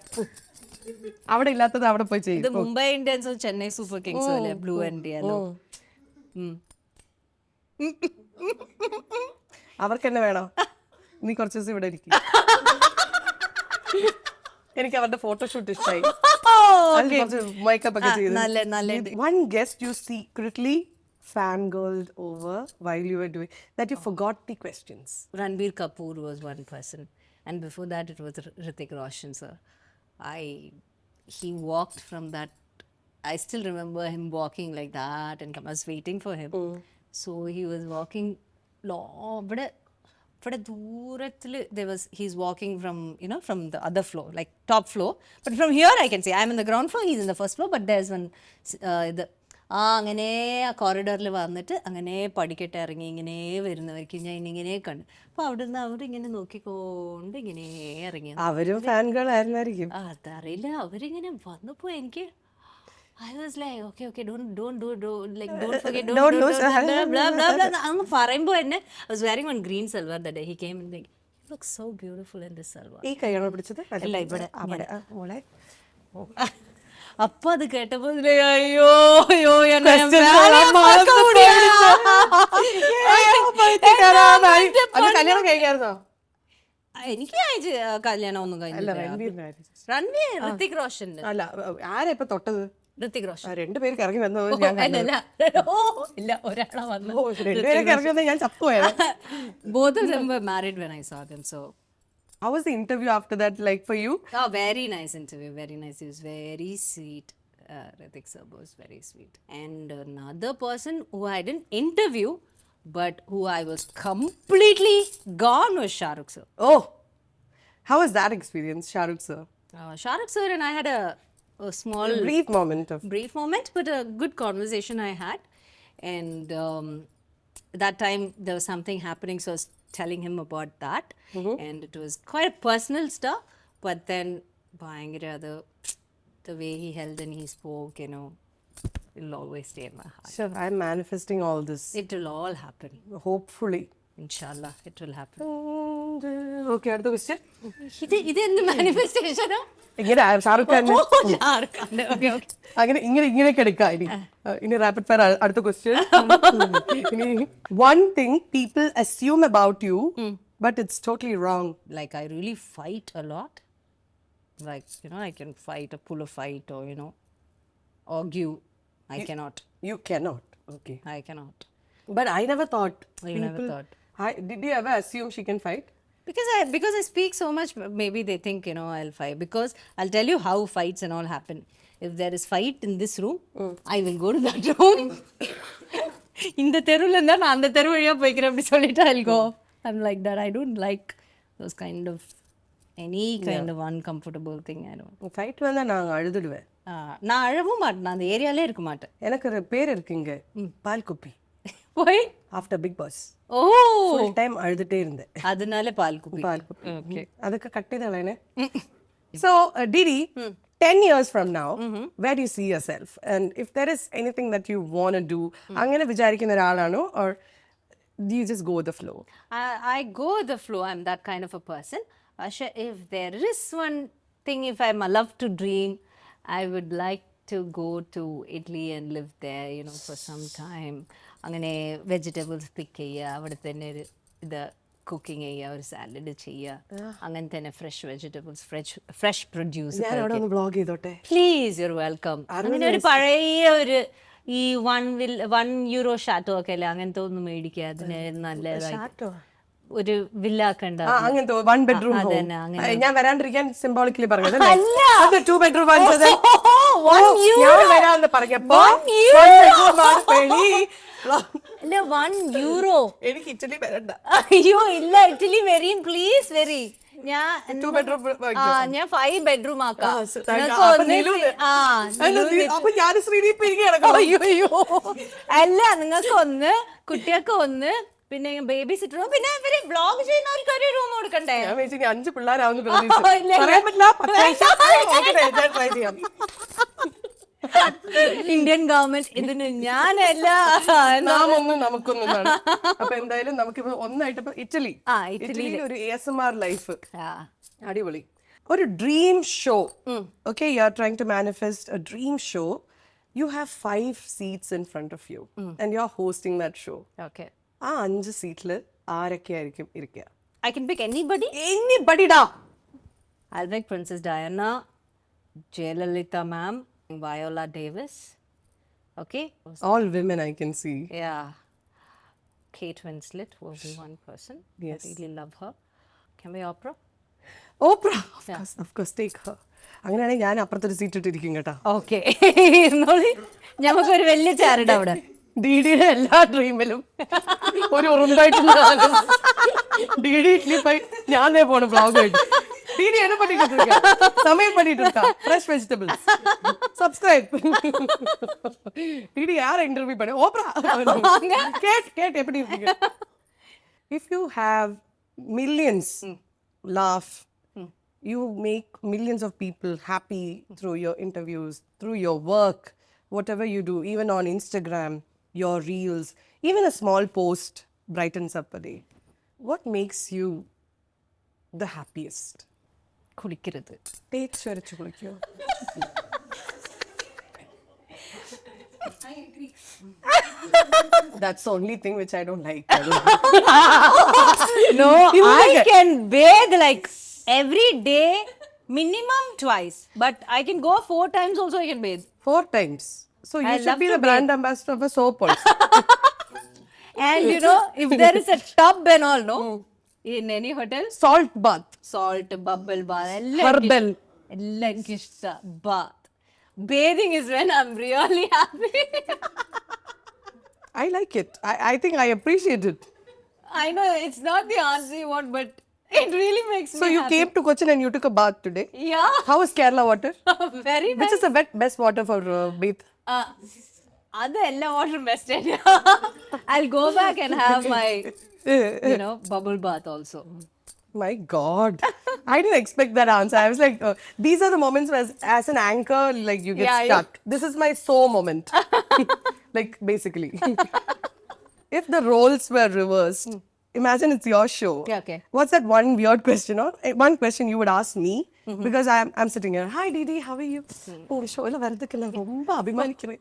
അവിടെ ഇല്ലാത്തത് അവിടെ പോയി ചെയ്യും. ഇത് മുംബൈ ഇന്ത്യൻസോ ചെന്നൈ സൂപ്പർ കിങ്സോ അല്ലേ? Blue and yellow. അവർക്ക് എന്നെ വേണോ? നീ കുറച്ച് ദിവസം ഇവിടെ ഇരിക്കും. എനിക്ക് അവരുടെ ഫോട്ടോഷൂട്ട് ഇഷ്ടമായി. മേക്കപ്പ് ഒക്കെ ചെയ്ത്. One guest you secretly fangirled over while you were doing that you forgot the questions. Ranbir Kapoor was one person, and before that it was Hrithik Roshan, sir. He walked from that. I still remember him walking like that, and I was waiting for him. So he was walking long, but ദൂരത്തിൽ he's walking from, from the other floor, like top floor. But from here I can see I'm in the ground floor, he's in the first floor, but there's one അങ്ങനെ ആ കോറിഡോറിൽ വന്നിട്ട് അങ്ങനെ പടിക്കെട്ട് ഇറങ്ങി ഇങ്ങനെ വരുന്നവർക്ക് ഞാൻ ഇങ്ങനെ കണ്ടു. അപ്പൊ അവിടെ നിന്ന് അവരിങ്ങനെ നോക്കിക്കൊണ്ട് ഇങ്ങനെ ഇറങ്ങി. അവരും ഫാൻകൾ ആയിരുന്നായിരിക്കും. അതറിയില്ല, അവരിങ്ങനെ വന്നപ്പോ എനിക്ക് I was like, okay, don't forget, അങ്ങ് പറയുമ്പോ എന്നെ I was wearing one green salwar that day. He came and like, you look so beautiful in this salwar. ഈ കൈയാണോ പിടിച്ചത്? അല്ല, ഇവിടെ മോളെ. അപ്പൊ അത് കേട്ടപ്പോ അയ്യോ കല്യാണം കഴിക്കായിരുന്നോ? എനിക്ക് കല്യാണം ഒന്നും കഴിഞ്ഞില്ല. രൺവീർ, ഋത്തിക് റോഷൻ. അല്ല, ആരാ ഇപ്പൊ തൊട്ടത്? ഋത്തിക് റോഷൻ. രണ്ടുപേർക്ക് ഇറങ്ങി വന്നത് ഇല്ല, ഒരാളാ വന്നു. രണ്ടുപേരൊക്കെ ഇറങ്ങി വന്നത് ഞാൻ ചത്തുപോയത്. Both of them were married when I saw them. So how was the interview after that like for you? Oh, very nice interview, very nice. He was very sweet. Hrithik sir was very sweet. And another person who I didn't interview but who I was completely gone was Shah Rukh sir. Oh, how was that experience, Shah Rukh sir? Shah Rukh sir and I had a small brief moment, but a good conversation I had. And that time there was something happening, so I was telling him about that. And it was quite a personal stuff, but then the way he held and he spoke, it'll always stay in my heart. Sure, I'm manifesting all this. It will all happen. Hopefully. Inshallah, it will happen. Okay, അടുത്ത question. ഇത് എന്ത് manifestation ആ? ഇങ്ങനെ ഷാറുഖ് ഖാൻ അങ്ങനെ ഇങ്ങനെയൊക്കെ എടുക്കാം. ഇനി rapid fire അടുത്ത question. One thing people assume about you but it's totally wrong. Like I really fight a lot. Like, I can fight or pull a fight or, argue. I cannot. You cannot. Okay. I cannot. But I never thought. Never thought. Did you ever assume she can fight? Because I speak so much, maybe they think, I'll fight. Because I'll tell you how fights and all happen. If there is fight in this room, I will go to that room. இந்த தெருவில் இருந்தா நான் அந்த தெரு வழியா போய்க்கிறேன் அப்படி சொல்லிட்டு I'll go. I'm like that. I don't like those kind of any kind of uncomfortable thing. I don't. Fight வந்தா நான் அழுதுடுவேன். நான் அழவும் மாட்டேன், நான் அந்த ஏரியாலே இருக்க மாட்டேன். எனக்கு ஒரு பேர் இருக்குங்க, பால் குப்பி. Why? After Big Boss. Oh. Full time அழுதுட்டே இருந்தேன். அதனால பால் குப்பி. Okay. அதுக்கு கட்டிதளேனே. So Didi, 10 years from now, where do you see yourself? And if there is anything that you want to do, അങ്ങനെ വിചാരിക്കുന്ന ഒരാളാണോ, or do you just go with the flow? I go with the flow. I'm that kind of a person. Asha, if there is one thing, if I'm allowed to dream, I would like to go to Italy and live there, for some time. അങ്ങനെ vegetables പിക്ക് ചെയ്യുക, അവിടെ തന്നെ ഇത് cooking ചെയ്യുക, ഒരു salad ചെയ്യുക, അങ്ങനെ തന്നെ fresh vegetables, fresh produce. Blog ചെയ്തോട്ടെ പ്ലീസ്, യു ആർ വെൽക്കം. അങ്ങനെ ഒരു പഴയ ഒരു ഈ €1 ഷാറ്റോ ഒക്കെ അല്ലേ, അങ്ങനത്തെ ഒന്ന് മേടിക്കുക, അതിന് നല്ലതായിട്ട് ഒരു വില്ലാക്കണ്ട, അങ്ങനത്തെ 1 bedroom. ഞാൻ വരാണ്ടിരിക്കാൻ സിംബോളിക്കലി പറഞ്ഞത്. അല്ല, 2 bedroom വരാന്ന് പറഞ്ഞപ്പോ €1. എനിക്ക് ഇറ്റലി വരണ്ട. അയ്യോ ഇല്ല, ഇറ്റലി വെരി പ്ലീസ് വെരി. ഞാൻ 2 bedroom ഞാൻ 5 bedroom ആക്കാം. അയ്യോ അല്ല, നിങ്ങൾക്ക് ഒന്ന്, കുട്ടികൾക്ക് ഒന്ന്, പിന്നെ ബേബി സിറ്ററും, പിന്നെ ഇവര് ബ്ലോഗ് ചെയ്യുന്നവർക്ക് ഒരു റൂം കൊടുക്കണ്ടേ? 5 പിള്ളേരാവുന്ന Indian government ഇതിന് ഞാനല്ല നാം ഒന്നും നമുക്കൊന്നാണ്. അപ്പൊ എന്തായാലും നമുക്കിപ്പോ ഒന്നായിട്ട് ഇറ്റലി, ഇറ്റലിയിൽ ഒരു ASMR ലൈഫ്. അടിപൊളി. ഒരു dream show. Okay, you are trying to manifest a dream show. You have 5 seats in front of you and you are hosting that show. Okay. ആ 5 സീറ്റില് ആരൊക്കെ ആയിരിക്കും ഇരിക്കുക? I can pick anybody. Anybody da. I'll pick Princess Diana, Jayalalitha ma'am, Viola Davis. Okay. All women I can see. Yeah. Kate Winslet was the one person. Yes. I really love her. Can we opera? Oprah. Of course, take her. അങ്ങനെയാണെങ്കിൽ ഞാൻ അപ്പുറത്തൊരു seat ഇട്ടിരിക്കും കേട്ടോ. Okay. ഞമ്മക്കൊരു വലിയ ചാരിട അവിടെ. ഡിഡിയുടെ എല്ലാ ഡ്രീമിലും ഒരു ഉറുണ്ടായിട്ട് DD idli പോയി ഞാൻ പോണ ബ്ലോഗ് ആയിട്ട് ഡിഡി என்ன பண்ணிட்டு இருக்க? சமையல் பண்ணிட்டு இருக்கா. Fresh vegetables. சப்ஸ்கிரைப். ഡിഡി யார இன்டர்வியூ பண்ண? ஓப்ரா. கேட் எப்படி இருக்கீங்க? If you have millions laugh, you make millions of people happy through your interviews, through your work, whatever you do, even on Instagram, your reels, even a small post brightens up a day. What makes you the happiest? കുളിക്കരുത്. തേച്ച് വരച്ച് കുളിക്കോ? That's the only thing which I don't like. No, I can bathe like every day, minimum twice. But I can go 4 times also I can bathe. 4 times. So you I should love be to the brand ambassador of a soap also. And you know, if there is a tub and all, no? In any hotel? Salt bath. Salt, bubble bath. Herbal. Kishta bath. Bathing is when I'm really happy. I like it. I think I appreciate it. I know it's not the answer you want, but it really makes So me you happy. came to Cochin and you took a bath today. Yeah. How is Kerala water? Very Which nice. is the best water for bath? Other ella water best. I'll go back and have my, bubble bath also. My God. I didn't expect that answer. I was like, these are the moments where as an anchor, like you get stuck. This is my so moment. Like basically. If the roles were reversed, imagine it's your show. Yeah, okay. What's that one weird question or one question you would ask me? Because I'm sitting here. Hi Didi, how are you? Oh, show illa varadukilla romba abhimanikire.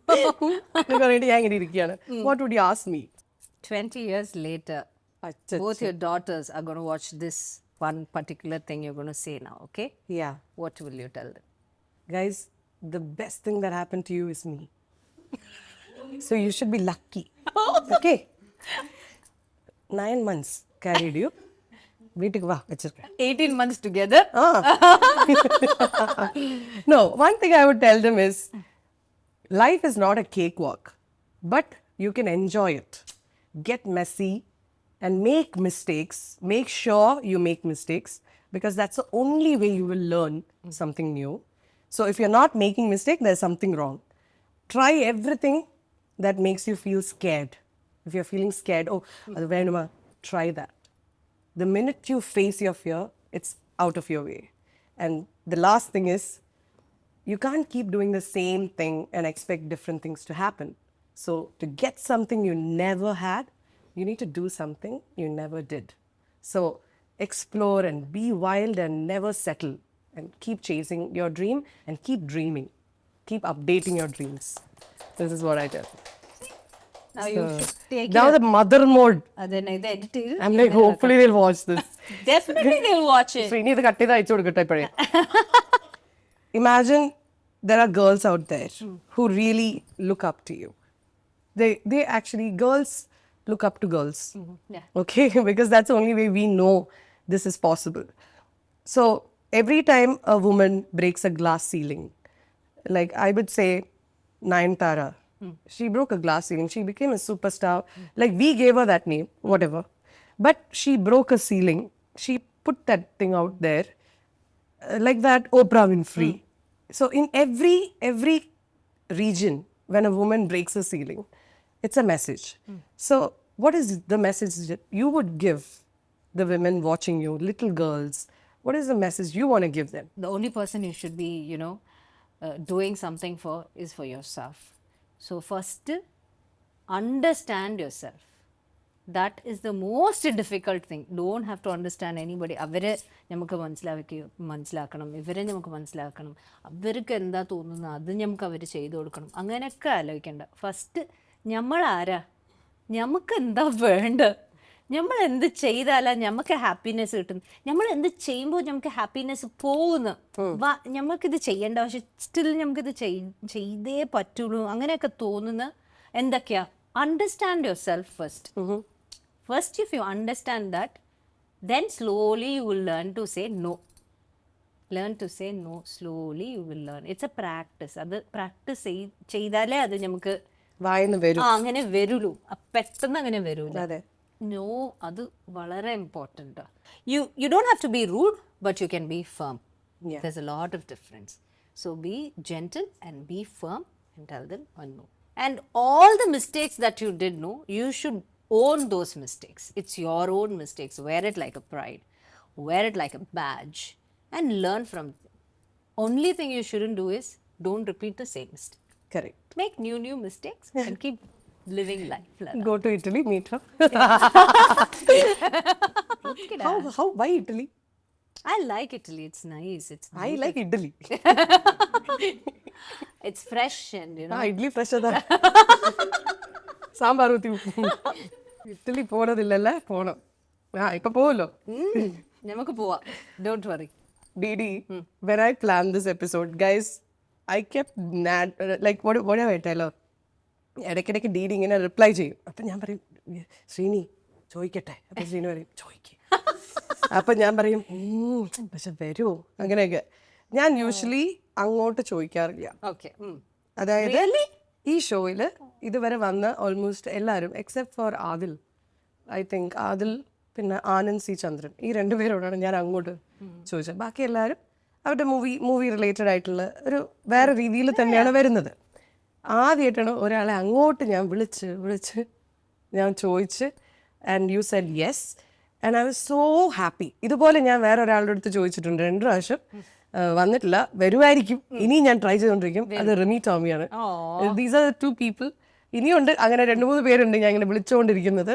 What would you ask me? 20 years later, both your daughters are going to watch this one particular thing you're going to say now, okay? Yeah. What will you tell them? Guys, the best thing that happened to you is me. So you should be lucky. Okay? 9 months carried you. வீட்டுக்கு வா வச்சிருக்கேன். 18 months together. No, one thing I would tell them is life is not a cakewalk, but you can enjoy it. Get messy and make mistakes. Make sure you make mistakes because that's the only way you will learn something new. So if you're not making mistake, there's something wrong. Try everything that makes you feel scared. If you're feeling scared, adu venuma, try that. The minute you face your fear, it's out of your way. And the last thing is, you can't keep doing the same thing and expect different things to happen. So to get something you never had, you need to do something you never did. So explore and be wild and never settle and keep chasing your dream and keep dreaming. Keep updating your dreams. This is what I tell. Now you should take Now the mother mode. then I edit it. I'm like, hopefully they'll watch this. Definitely they'll watch it. Srini, ഇത് cut ചെയ്ത് അയച്ചു കൊടുക്കട്ടെ ഇപ്പോഴേ. Imagine there are girls out there who really look up to you. They actually, girls look up to girls. Yeah. Okay? Because that's the only way we know this is possible. So every time a woman breaks a glass ceiling, like I would say Nayanthara, she broke a glass ceiling. She became a superstar. Like we gave her that name, whatever. But she broke a ceiling. She put that thing out there. Like that Oprah Winfrey. So in every region, when a woman breaks a ceiling, it's a message. So what is the message that you would give the women watching you, little girls? What is the message you want to give them? The only person you should be, doing something for is for yourself. So first, understand yourself. That is the most difficult thing. Don't have to understand anybody. അവരെ നമുക്ക് മനസ്സിലാക്കണം, ഇവരെ നമുക്ക് മനസ്സിലാക്കണം, അവർക്ക് എന്താ തോന്നുന്നത് അത് നമുക്ക് അവർ ചെയ്തു കൊടുക്കണം, അങ്ങനെയൊക്കെ ആലോചിക്കേണ്ട. ഫസ്റ്റ് നമ്മൾ ആരാ, നമുക്ക് എന്താ വേണ്ട, നമ്മൾ എന്ത് ചെയ്താലാ നമുക്ക് ഹാപ്പിനെസ് കിട്ടും, നമ്മൾ എന്ത് ചെയ്യുമ്പോൾ നമുക്ക് ഹാപ്പിനെസ് പോകുന്നു, നമുക്കിത് ചെയ്യേണ്ട പക്ഷെ സ്റ്റിൽ നമുക്കിത് ചെയ്തേ പറ്റുള്ളൂ, അങ്ങനെയൊക്കെ തോന്നുന്ന എന്തൊക്കെയാ. Understand your self first. First, if you understand that, then slowly you will learn to say no. Learn to say no. Slowly you will learn. It's a practice. അത് പ്രാക്ടീസ് ചെയ്താലേ അത് നമുക്ക് അങ്ങനെ വരുള്ളൂ, പെട്ടെന്ന് അങ്ങനെ വരൂല. നോ, അത് വളരെ important. You don't have to be rude, but you can be firm. There's a lot of difference. So be gentle and be firm and tell them no. And all the mistakes that you did, no, you should own those mistakes. It's your own mistakes. Wear it like a pride. Wear it like a badge and learn from them. Only thing you shouldn't do is don't repeat the same mistake. Correct. Make new mistakes and keep living life. Go to Italy, meet her. How? Why Italy? I like Italy. It's nice. I like Italy. It's fresh and Italy fresh ada. Sambar ഊത്തി Italy പോണതില്ലല്ലേ, പോണം. ഇപ്പൊ പോവല്ലോ, നമുക്ക് പോവാം. Don't worry. Didi, when I planned this episode, guys, I kept like what have I tell her? ഇടയ്ക്കിടയ്ക്ക് DD ഇങ്ങനെ reply ചെയ്യും. അപ്പം ഞാൻ പറയും ശ്രീനി ചോദിക്കട്ടെ, അപ്പം ശ്രീനി പറയും ചോദിക്കേ, അപ്പം ഞാൻ പറയും പക്ഷെ വരുമോ, അങ്ങനെയൊക്കെ. ഞാൻ യൂഷ്വലി അങ്ങോട്ട് ചോദിക്കാറില്ല. അതായത് ഈ ഷോയിൽ ഇതുവരെ വന്ന ഓൾമോസ്റ്റ് എല്ലാവരും except for Adil, I think Adil പിന്നെ ആനന്ദ് സി ചന്ദ്രൻ, ഈ രണ്ടുപേരോടാണ് ഞാൻ അങ്ങോട്ട് ചോദിച്ചത്. ബാക്കി എല്ലാവരും അവരുടെ മൂവി റിലേറ്റഡ് ആയിട്ടുള്ള ഒരു വേറെ രീതിയിൽ തന്നെയാണ് വരുന്നത്. ആദ്യമായിട്ടാണ് ഒരാളെ അങ്ങോട്ട് ഞാൻ വിളിച്ച് ഞാൻ ചോദിച്ച് and you said yes and I was so happy. ഇതുപോലെ ഞാൻ വേറെ ഒരാളുടെ അടുത്ത് ചോദിച്ചിട്ടുണ്ട് 2 പ്രാവശ്യം, വന്നിട്ടില്ല, വരുമായിരിക്കും, ഇനിയും ഞാൻ ട്രൈ ചെയ്തുകൊണ്ടിരിക്കും. അത് റിമി ടോമിയാണ്. These are 2 people. ഇനിയുണ്ട് അങ്ങനെ 2-3 പേരുണ്ട് ഞാൻ ഇങ്ങനെ വിളിച്ചുകൊണ്ടിരിക്കുന്നത്.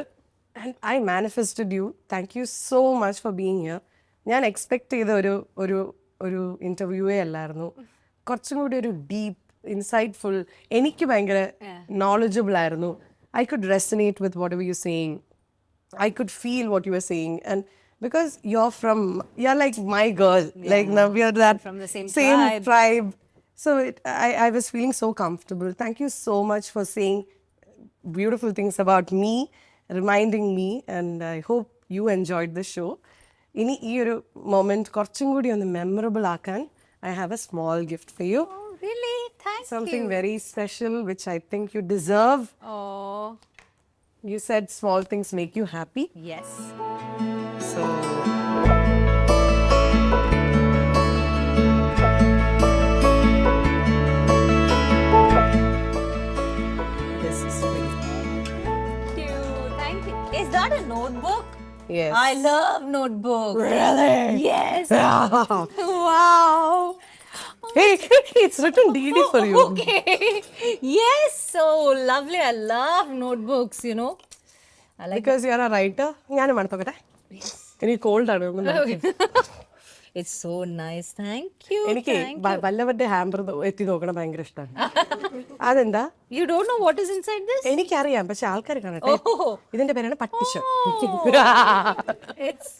And I manifested you. Thank you so much for being here. ഞാൻ എക്സ്പെക്ട് ചെയ്ത ഒരു ഇൻ്റർവ്യൂവേ അല്ലായിരുന്നു, കുറച്ചും കൂടി ഒരു ഡീപ്പ് ഇൻസൈറ്റ്ഫുൾ, എനിക്ക് ഭയങ്കര നോളജബിൾ ആയിരുന്നു. I could resonate with what ever you saying. I could feel what you were saying, and because you're like my girl, like now we are that from the same tribe. So I was feeling so comfortable. Thank you so much for saying beautiful things about me, reminding me, and I hope you enjoyed the show. Ini ee oru moment korchum koodi on memorable aakan, I have a small gift for you. Oh really? Thank Something you. very special which I think you deserve. Oh. You said small things make you happy. Yes. So this is for you. Thank you. Is that a notebook? Yes. I love notebooks. Really? Yes. Wow. Wow. Hey, it's written DD for you. Okay. Yes, so lovely. I love notebooks, you know. I like Because you are a writer. ഞാനും മണത്തോക്കട്ടെ. എനിക്ക് called ആണ്. It's so nice. Thank you. എനിക്ക് വല്ലവരുടെ hamper എത്തി നോക്കണം ഭയങ്കര ഇഷ്ടമാണ്. അതെന്താ? You don't know what is inside this? എനിക്കറിയാം, പക്ഷെ ആൾക്കാർ കാണട്ടെ. ഇതിന്റെ പേരാണ് പട്ടിഷ. It's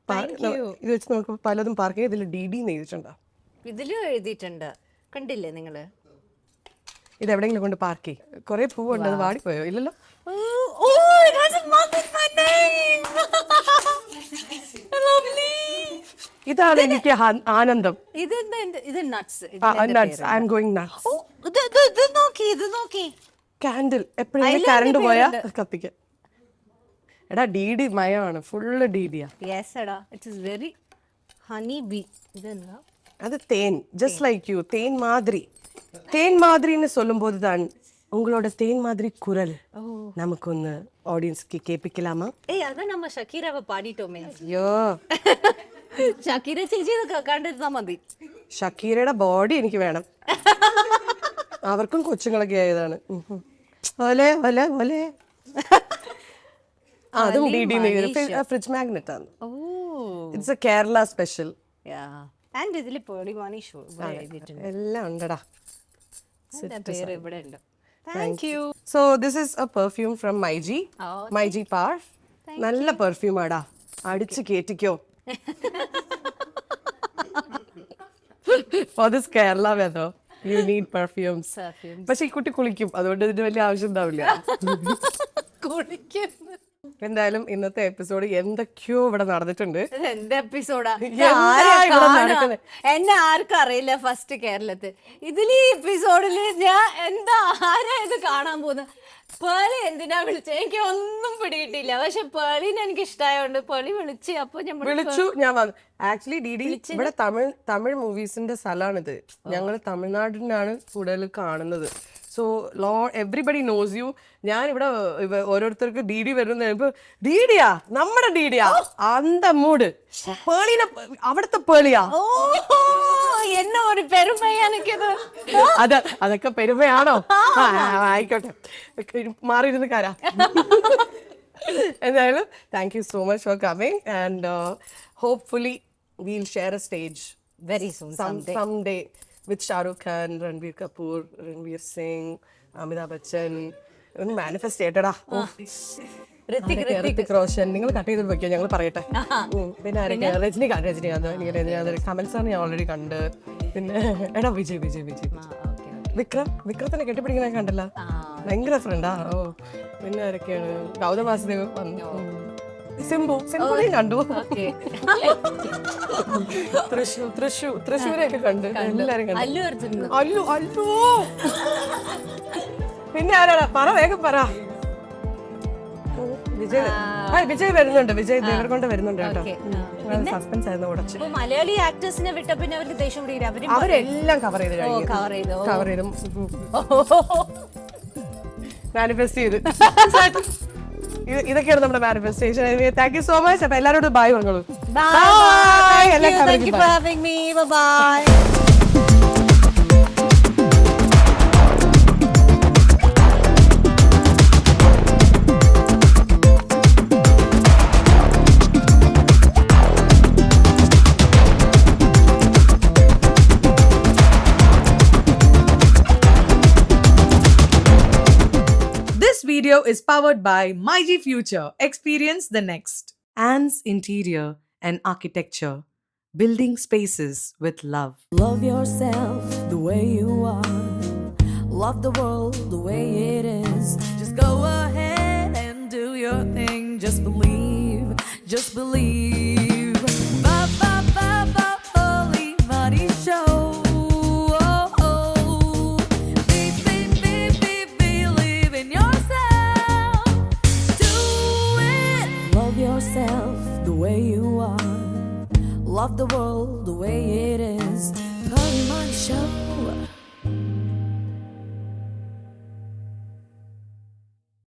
Parker. ഇത് വെച്ച് നോക്കുമ്പോൾ പലതും പാർക്ക് ഇതിൽ DD എഴുതിയിട്ടുണ്ടോ? ഇതിലും എഴുതിയിട്ടുണ്ട്, കണ്ടില്ലേ നിങ്ങള്? ഇത് എവിടെയെങ്കിലും കൊണ്ട് പാർക്ക് ചെയ്യും. കുറെ പൂവുണ്ട്, അത് വാടിപ്പോയോ? ഇല്ലല്ലോ. ഇതാണ് എനിക്ക് ആനന്ദം. ഇത് nuts. I am going nuts. ഇത് നോക്കി കാൻഡിൽ എപ്പോഴും കറണ്ട് പോയാ കത്തിക്കാൻ. എടാ DD മയമാണ്, ഫുള്ള് DD-യാ. യെസ് എടാ, it is very honey bee. ഇതെന്താ? அது தேன், ஜஸ்ட் லைக் யூ. தேன் மாதிரி, தேன் மாதிரின்னு சொல்லும்போது தான் உங்களோட தேன் மாதிரி குரல் நமக்கு ஒன்று ஆடியன்ஸ்க்கு கேட்பிக்கலாமா? ஏய், அதான் நம்ம ஷக்கீராவை பாடிட்டோமே. ஐயோ, ഷക്കീര ചേച്ചി കണ്ടിരുന്നാ മതി. ഷക്കീരയുടെ ബോഡി എനിക്ക് വേണം. അവർക്കും കൊച്ചുങ്ങളൊക്കെ ആയതാണ്. ഓലെ ഓലെ ഓലെ. അതും ഫ്രിഡ്ജ് മാഗ്നറ്റ് ആണ്. It's A Kerala special. ഇതിൽ പേളി മാണി ഷോ എല്ലാം ഉണ്ടടാ. പേര് ഇവിടെ ഉണ്ട്. Thank you. So this is a perfume from MyG. MyG Parf. നല്ല പെർഫ്യൂം ആടാ, അടിച്ച് കേറ്റിക്കോ. For this Kerala weather, you need perfumes. പക്ഷെ ഈ കുട്ടി കുളിക്കും, അതുകൊണ്ട് ഇതിന് വലിയ ആവശ്യം ഉണ്ടാവില്ല. എന്തായാലും ഇന്നത്തെ എപ്പിസോഡ് എന്തൊക്കെയോ ഇവിടെ നടന്നിട്ടുണ്ട്. എന്റെ എപ്പിസോഡാ എന്നെ ആർക്കും അറിയില്ല. ഫസ്റ്റ് കേരളത്തിൽ ഇതിൽ ഈ എപ്പിസോഡില് ഞാൻ ആരാ ഇത് കാണാൻ പോകുന്നത്? പേളി എന്തിനാ വിളിച്ചത് എനിക്ക് ഒന്നും പിടികിട്ടില്ല. പക്ഷെ പേളിനെ എനിക്ക് ഇഷ്ടമായോണ്ട് പേളി വിളിച്ചു. അപ്പൊ ഞാൻ വന്നു. ആക്ച്വലി ഡിഡി ഇവിടെ തമിഴ് മൂവീസിന്റെ സ്ഥലമാണിത്. ഞങ്ങൾ തമിഴ്നാടിനാണ് കൂടുതൽ കാണുന്നത്. So everybody nose U. ഞാൻ ഇവിടെ ഓരോരുത്തർക്ക് ഡി വരുന്ന ഡീഡിയാ, നമ്മുടെ ഡീഡിയാ അന്ത മൂട്. പേളിനെ അവിടുത്തെ പേളിയാ. എന്നെ ഒരു പെരുമയാണിക്കത്. അതൊക്കെ പെരുമയാണോ? ആയിക്കോട്ടെ, മാറിയിരുന്ന് കാരാ. എന്തായാലും thank you so much for coming and hopefully wheel share A stage very soon someday with Shah Rukh Khan, Ranbir Kapoor, Ranveer Singh, Amitabh Bachchan. ഒന്ന് മാനിഫെസ്റ്റ് ചെയ്യട്ടടാ. ഋത്തിക് റോഷൻ. നിങ്ങൾ കട്ട് ചെയ്ത് വെക്കുക, ഞങ്ങൾ പറയട്ടെ. പിന്നെ രജനികാന്ത് കമൽസാണ് ഞാൻ ഓൾറെഡി കണ്ട്. പിന്നെ എടാ വിജയ് വിക്രത്തിനെ കെട്ടിപ്പിടിക്കുന്ന കണ്ടല്ല, ഭയങ്കര ഫ്രണ്ടാ. ഓ പിന്നെ ആരൊക്കെയാണ്? ഗൗതം വാസുദേവ് വന്നു. സിംബുനെയും കണ്ടു. തൃശ്ശൂരെയൊക്കെ കണ്ട് എല്ലാരും കണ്ടു. അല്ലു പിന്നെ ആരാടാ? പറ, വേഗം പറ. വിജയ് വരുന്നുണ്ട്. വിജയ് ദേവരകൊണ്ട വരുന്നുണ്ട് കേട്ടോ. സസ്പെൻസ് ആയിരുന്നു ഉടച്ച്. മലയാളി ആക്ടേഴ്സിനെ വിട്ട പിന്നെ അവർക്ക് ദേഷ്യം പിടിക്കില്ല. അവരെല്ലാം കവർ ചെയ്ത് മാനിഫെസ്റ്റ് ചെയ്ത്. ഇതൊക്കെയാണ് നമ്മുടെ manifestation. Thank you so much. അപ്പൊ എല്ലാവരോടും ബൈ പറഞ്ഞോളൂ. Thank you for having me. Bye. This video is powered by MyG Future. Experience the next. Anne's Interior and Architecture. Building spaces with love. Love yourself the way you are. Love the world the way it is. Just go ahead and do your thing. Just believe.